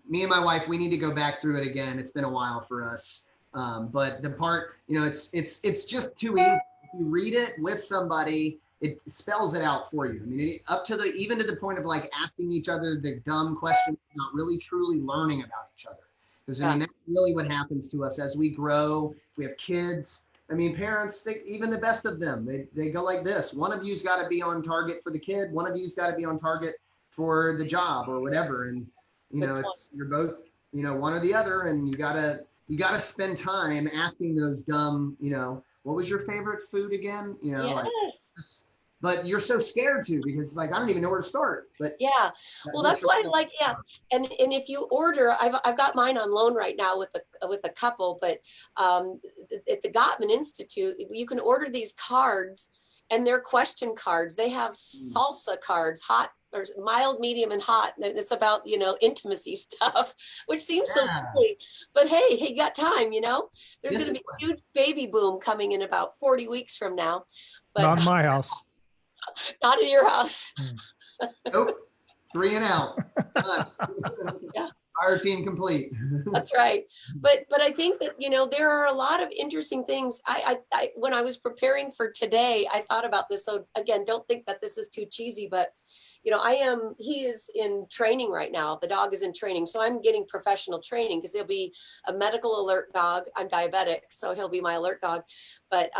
Speaker 2: Me and my wife, we need to go back through it again. It's been a while for us. But the part, it's just too easy. If you read it with somebody, it spells it out for you. I mean, even to the point of like asking each other the dumb questions, not really truly learning about each other. Because I mean, that's really what happens to us as we grow. If we have kids, I mean, parents, even the best of them, they go like this. One of you's got to be on target for the kid. One of you's got to be on target for the job or whatever. And, you're both, one or the other, and you gotta spend time asking those dumb, what was your favorite food again?
Speaker 4: Yes.
Speaker 2: But you're so scared to, because like, I don't even know where to start. But
Speaker 4: yeah, well, that's why I like, yeah. And if you order, I've got mine on loan right now with a couple, but at the Gottman Institute, you can order these cards, and they're question cards. They have salsa cards, hot or mild, medium, and hot. It's about, intimacy stuff, which seems so silly, but hey, you got time, there's going to be a huge baby boom coming in about 40 weeks from now. But
Speaker 1: not in my house.
Speaker 4: Not in your house.
Speaker 2: Nope. 3 and out.
Speaker 4: Yeah.
Speaker 2: Fire team complete.
Speaker 4: That's right. But I think that, there are a lot of interesting things. I when I was preparing for today, I thought about this. So again, don't think that this is too cheesy, but he is in training right now. The dog is in training. So I'm getting professional training because he'll be a medical alert dog. I'm diabetic, so he'll be my alert dog. But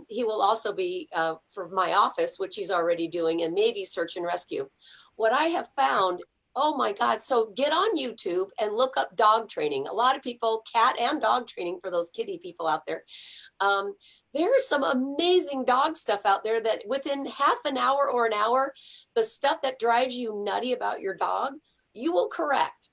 Speaker 4: he will also be for my office, which he's already doing, and maybe search and rescue. What I have found, oh my God. So get on YouTube and look up dog training. A lot of people, cat and dog training for those kitty people out there. There's some amazing dog stuff out there that within half an hour or an hour, the stuff that drives you nutty about your dog, you will correct.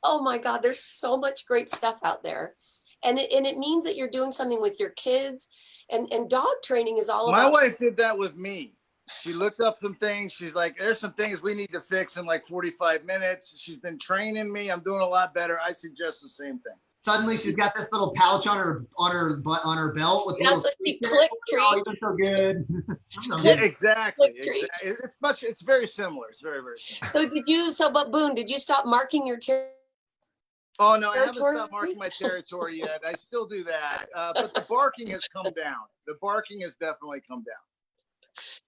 Speaker 4: Oh my God, there's so much great stuff out there. And it means that you're doing something with your kids, and dog training is all
Speaker 3: My
Speaker 4: about.
Speaker 3: wife did that with me. She looked up some things. She's like, there's some things we need to fix in like 45 minutes. She's been training me. I'm doing a lot better. I suggest the same thing.
Speaker 2: Suddenly she's got this little pouch on her belt with
Speaker 4: That's
Speaker 2: little
Speaker 4: what she
Speaker 2: treats in
Speaker 4: click
Speaker 2: it.
Speaker 4: treat.
Speaker 2: Oh, you're so good.
Speaker 3: Yeah, exactly.
Speaker 4: Click treat.
Speaker 3: It's very similar. It's very, very similar.
Speaker 4: But Boone, did you stop marking your territory?
Speaker 3: Oh, no, I haven't stopped marking my territory yet. I still do that. But the barking has come down. The barking has definitely come down.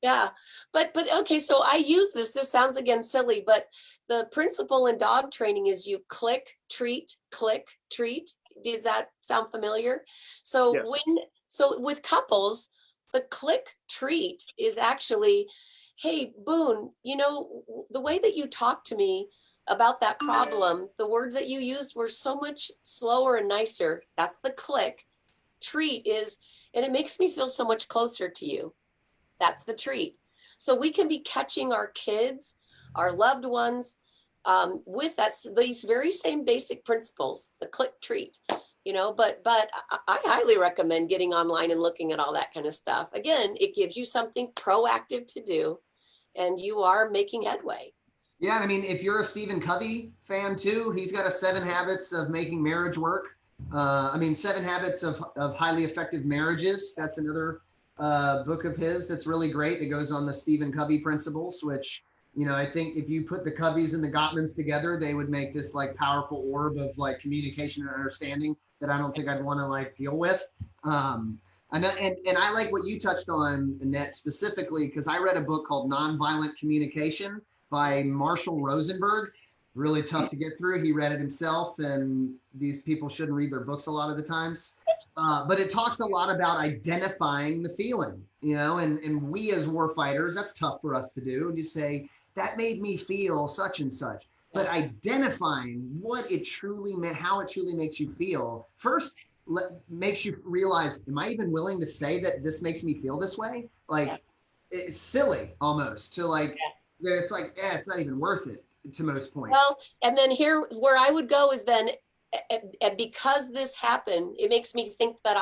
Speaker 4: Yeah, but okay, so I use this. This sounds again silly, but the principle in dog training is you click, treat, click, treat. Does that sound familiar? So
Speaker 3: Yes.
Speaker 4: with couples, the click treat is actually, hey, Boone, the way that you talk to me about that problem, the words that you used were so much slower and nicer. That's the click. Treat is, and it makes me feel so much closer to you. That's the treat. So we can be catching our kids, our loved ones, with these very same basic principles, the click treat, but I highly recommend getting online and looking at all that kind of stuff. Again, it gives you something proactive to do, and you are making headway.
Speaker 2: Yeah, I mean, if you're a Stephen Covey fan too, he's got a 7 Habits of Making Marriage Work. 7 Habits of Highly Effective Marriages. That's another book of his that's really great. That goes on the Stephen Covey principles, which, I think if you put the Coveys and the Gottmans together, they would make this like powerful orb of like communication and understanding that I don't think I'd want to like deal with. And I like what you touched on, Annette, specifically, because I read a book called Nonviolent Communication by Marshall Rosenberg. Really tough to get through. He read it himself, and these people shouldn't read their books a lot of the times. But it talks a lot about identifying the feeling, and we as war fighters, that's tough for us to do. And you say, that made me feel such and such. But identifying what it truly meant, how it truly makes you feel, first makes you realize, am I even willing to say that this makes me feel this way? Like, it's silly almost to like, it's like, it's not even worth it to most points.
Speaker 4: Well, and then here, where I would go is then, and because this happened, it makes me think that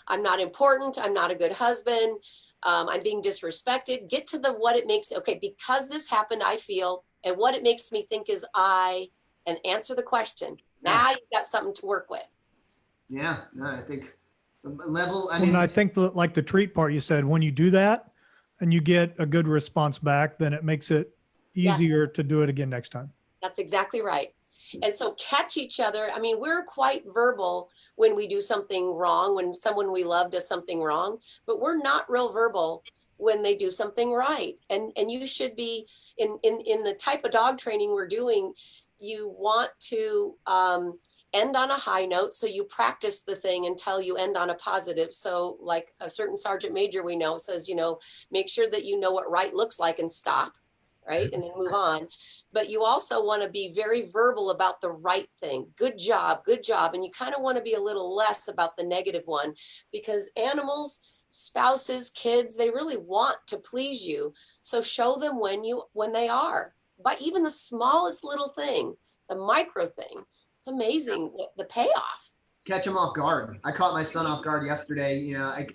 Speaker 4: I'm not important. I'm not a good husband. I'm being disrespected. Get to what it makes. Okay, because this happened, I feel, and what it makes me think is and answer the question. Now you've got something to work with.
Speaker 2: Yeah, no, I think the level.
Speaker 1: I think like the treat part you said, when you do that and you get a good response back, then it makes it easier to do it again next time.
Speaker 4: That's exactly right. And so catch each other. I mean, we're quite verbal when we do something wrong, when someone we love does something wrong, but we're not real verbal when they do something right. And you should be in the type of dog training we're doing, you want to end on a high note. So you practice the thing until you end on a positive. So like a certain sergeant major we know says, make sure that you know what right looks like and stop. Right. And then move on. But you also want to be very verbal about the right thing. Good job. Good job. And you kind of want to be a little less about the negative one, because animals, spouses, kids, they really want to please you. So show them when they are, by even the smallest little thing, the micro thing. It's amazing the payoff.
Speaker 2: Catch them off guard. I caught my son off guard yesterday.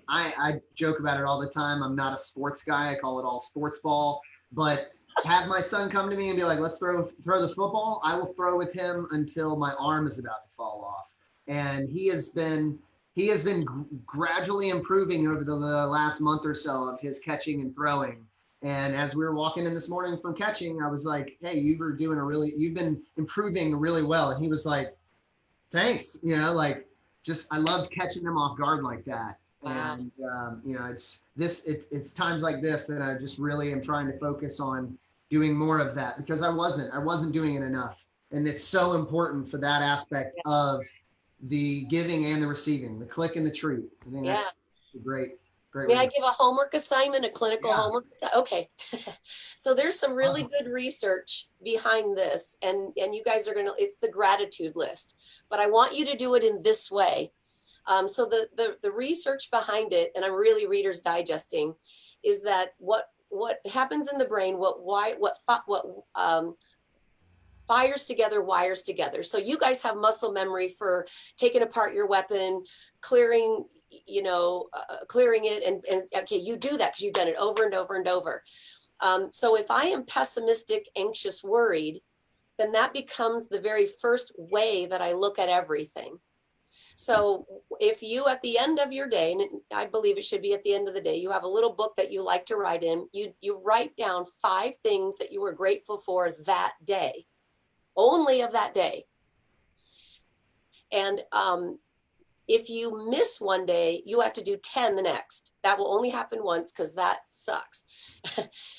Speaker 2: I joke about it all the time. I'm not a sports guy. I call it all sports ball, but have my son come to me and be like, let's throw the football. I will throw with him until my arm is about to fall off. And he has been gradually improving over the last month or so of his catching and throwing. And as we were walking in this morning from catching, I was like, hey, you've been improving really well. And he was like, thanks, like I loved catching them off guard like that.
Speaker 4: Wow.
Speaker 2: And, it's times like this that I just really am trying to focus on doing more of that, because I wasn't doing it enough. And it's so important for that aspect of the giving and the receiving, the click and the treat. I think that's a great.
Speaker 4: May I give a homework assignment, a clinical homework? Okay. So there's some really good research behind this, and you guys are it's the gratitude list, but I want you to do it in this way. So the research behind it, and I'm really Reader's Digesting, is that what happens in the brain, what fires together, wires together. So you guys have muscle memory for taking apart your weapon, clearing it, and okay, you do that because you've done it over and over and over. So if I am pessimistic, anxious, worried, then that becomes the very first way that I look at everything. So if you, at the end of your day, and I believe it should be at the end of the day, you have a little book that you like to write in, you write down 5 things that you were grateful for that day, only of that day. And if you miss one day, you have to do 10 the next. That will only happen once, because that sucks.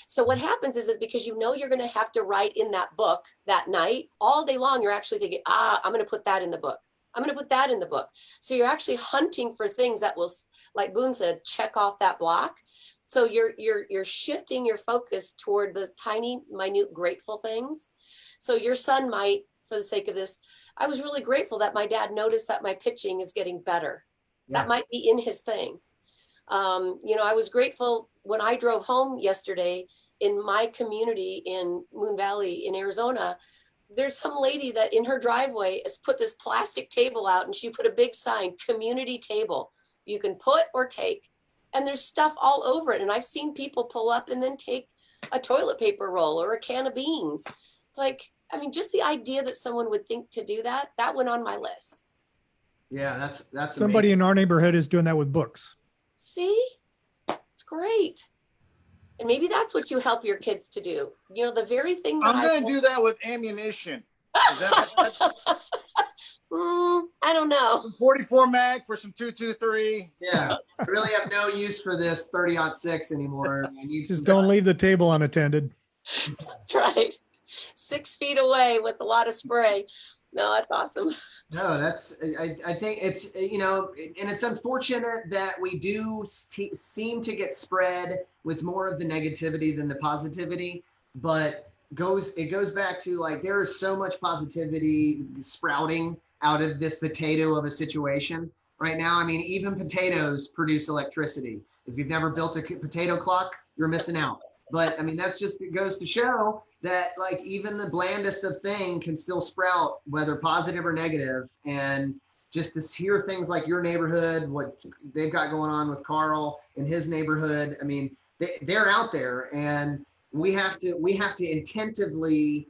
Speaker 4: So what happens is because you're going to have to write in that book that night, all day long, you're actually thinking, I'm going to put that in the book. I'm going to put that in the book. So you're actually hunting for things that will, like Boone said, check off that block. So you're shifting your focus toward the tiny, minute, grateful things. So your son might, for the sake of this, I was really grateful that my dad noticed that my pitching is getting better. Yeah. That might be in his thing. I was grateful when I drove home yesterday in my community in Moon Valley in Arizona. There's some lady that in her driveway has put this plastic table out, and she put a big sign, community table. You can put or take, and there's stuff all over it. And I've seen people pull up and then take a toilet paper roll or a can of beans. It's like, just the idea that someone would think to do that went on my list.
Speaker 2: Yeah, that's
Speaker 1: somebody
Speaker 2: amazing.
Speaker 1: In our neighborhood is doing that with books.
Speaker 4: See, it's great. And maybe that's what you help your kids to do. The very thing that
Speaker 3: I'm going to do that with ammunition.
Speaker 4: I don't know.
Speaker 3: 44 mag for some 223.
Speaker 2: Yeah, I really have no use for this 30-06 anymore. I need
Speaker 1: Just don't leave the table unattended.
Speaker 4: That's right. 6 feet away with a lot of spray. No, that's awesome.
Speaker 2: No, I think it's, and it's unfortunate that we do seem to get spread with more of the negativity than the positivity, but it goes back to, like, there is so much positivity sprouting out of this potato of a situation right now. Even potatoes produce electricity. If you've never built a potato clock, you're missing out. But that's just, it goes to show that, like, even the blandest of thing can still sprout, whether positive or negative. And just to hear things like your neighborhood, what they've got going on with Carl in his neighborhood, they're out there, and we have to intentively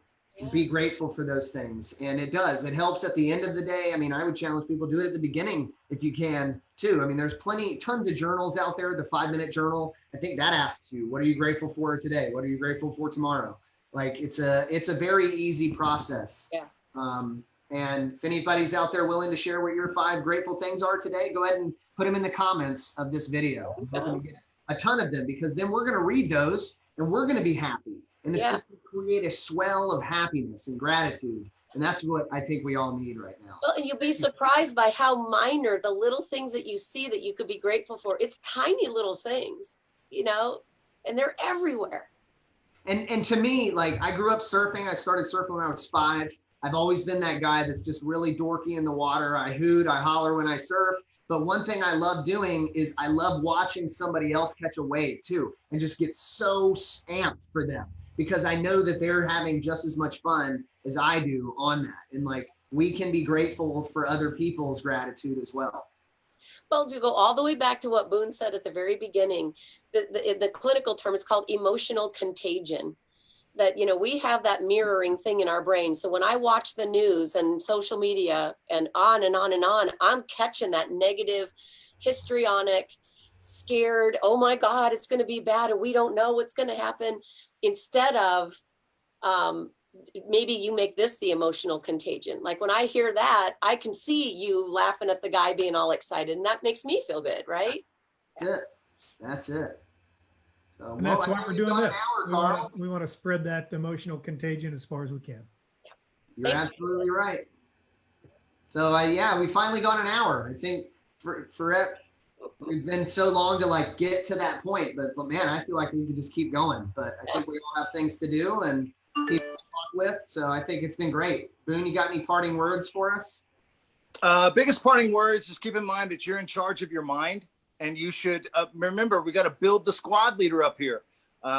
Speaker 2: be grateful for those things. And it helps at the end of the day. I would challenge people, do it at the beginning if you can too. There's tons of journals out there. The 5-minute journal, I think that asks you, what are you grateful for today? What are you grateful for tomorrow? Like, it's a very easy process.
Speaker 4: Yeah.
Speaker 2: And if anybody's out there willing to share what your 5 grateful things are today, go ahead and put them in the comments of this video. I'm hoping to get a ton of them, because then we're going to read those and we're going to be happy. And it's just to create a swell of happiness and gratitude. And that's what I think we all need right now.
Speaker 4: Well, and you'll be surprised by how minor the little things that you see that you could be grateful for. It's tiny little things, and they're everywhere.
Speaker 2: And to me, like, I grew up surfing. I started surfing when I was 5. I've always been that guy that's just really dorky in the water. I hoot, I holler when I surf. But one thing I love doing is I love watching somebody else catch a wave too, and just get so amped for them, because I know that they're having just as much fun as I do on that. And, like, we can be grateful for other people's gratitude as well.
Speaker 4: Well, to go all the way back to what Boone said at the very beginning, the clinical term is called emotional contagion. That, we have that mirroring thing in our brain. So when I watch the news and social media and on and on and on, I'm catching that negative, histrionic, scared, oh my God, it's going to be bad and we don't know what's going to happen, instead of maybe you make this the emotional contagion. Like when I hear that, I can see you laughing at the guy being all excited, and that makes me feel good, right?
Speaker 2: That's it. That's it. So,
Speaker 1: And that's
Speaker 2: well, I
Speaker 1: why
Speaker 2: think
Speaker 1: we're
Speaker 2: we've
Speaker 1: doing
Speaker 2: gone an
Speaker 1: this.
Speaker 2: hour, Carl.
Speaker 1: We want to spread that emotional contagion as far as we can.
Speaker 2: You're absolutely right. So yeah, we finally got an hour. I think for we've been so long to like get to that point, but man, I feel like we could just keep going. But I think we all have things to do and people to talk with. So I think it's been great. Boone, you got any parting words for us?
Speaker 3: Biggest parting words, just keep in mind that you're in charge of your mind, and you should remember, we got to build the squad leader up here.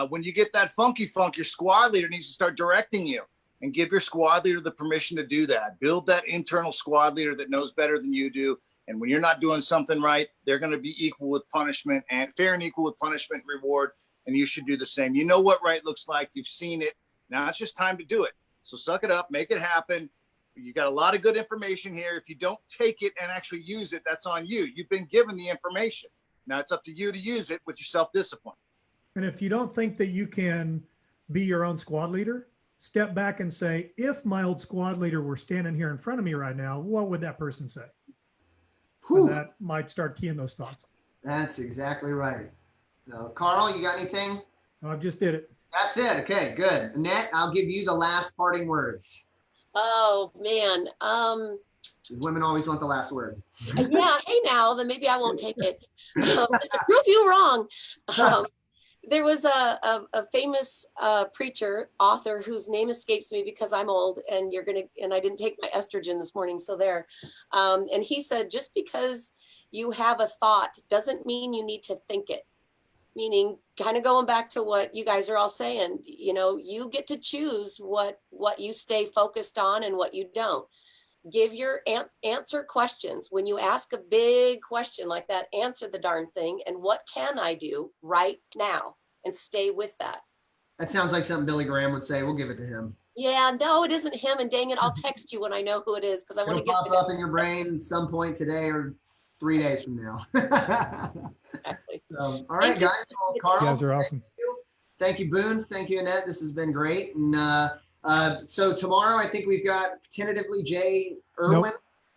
Speaker 3: When you get that funky funk, your squad leader needs to start directing you, and give your squad leader the permission to do that. Build that internal squad leader that knows better than you do. And when you're not doing something right, they're going to be equal with punishment, and fair and equal with punishment and reward. And you should do the same. You know what right looks like. You've seen it. Now it's just time to do it. So suck it up, make it happen. You got a lot of good information here. If you don't take it and actually use it, that's on you. You've been given the information. Now it's up to you to use it with your self-discipline.
Speaker 1: And if you don't think that you can be your own squad leader, step back and say, if my old squad leader were standing here in front of me right now, what would that person say? And that might start keying those thoughts.
Speaker 2: That's exactly right. So, Carl, you got anything?
Speaker 1: I just did it.
Speaker 2: That's it. Okay, good. Annette, I'll give you the last parting words.
Speaker 4: Oh man.
Speaker 2: Women always want the last word.
Speaker 4: Yeah. Hey, now then maybe I won't take it. To prove you wrong. There was a famous preacher, author, whose name escapes me because I'm old, and I didn't take my estrogen this morning, so there. And he said, just because you have a thought doesn't mean you need to think it. Meaning, kind of going back to what you guys are all saying, you get to choose what you stay focused on and what you don't. Give your answer questions. When you ask a big question like that, answer the darn thing. And what can I do right now? And stay with that.
Speaker 2: That sounds like something Billy Graham would say. We'll give it to him.
Speaker 4: Yeah, no, it isn't him. And dang it, I'll text you when I know who it is, because I want to
Speaker 2: It'll
Speaker 4: get
Speaker 2: pop up in your brain at some point today or 3 days from now.
Speaker 4: Exactly.
Speaker 2: All right, guys. Well, Carl,
Speaker 1: You guys are awesome.
Speaker 2: Thank you, Boone. Thank you, Annette. This has been great. And so tomorrow, I think we've got tentatively Jay Irwin.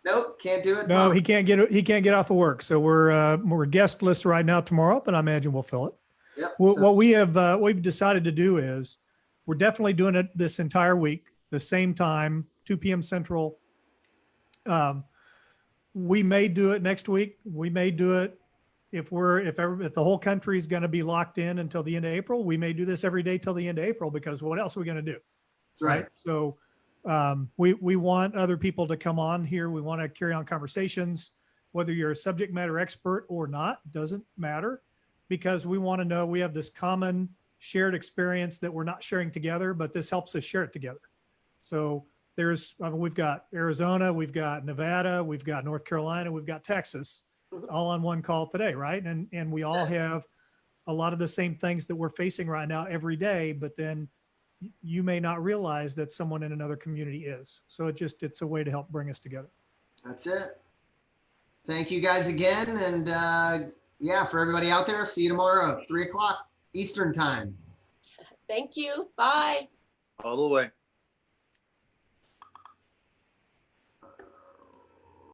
Speaker 2: Nope, can't do it.
Speaker 1: No, he can't get off of work. So we're guest list right now tomorrow, but I imagine we'll fill it.
Speaker 2: Yep.
Speaker 1: What we've decided to do is we're definitely doing it this entire week, the same time, 2 p.m. Central. We may do it next week. We may do it if the whole country is going to be locked in until the end of April. We may do this every day till the end of April, because what else are we going to do?
Speaker 2: That's right.
Speaker 1: So we want other people to come on here. We want to carry on conversations, whether you're a subject matter expert or not, doesn't matter, because we want to know we have this common shared experience that we're not sharing together, but this helps us share it together. So we've got Arizona, we've got Nevada, we've got North Carolina, we've got Texas, all on one call today, right? And we all have a lot of the same things that we're facing right now every day, but then you may not realize that someone in another community is. So it's a way to help bring us together.
Speaker 2: That's it. Thank you guys again. And yeah, for everybody out there, see you tomorrow, 3 o'clock Eastern time.
Speaker 4: Thank you. Bye.
Speaker 3: All the way.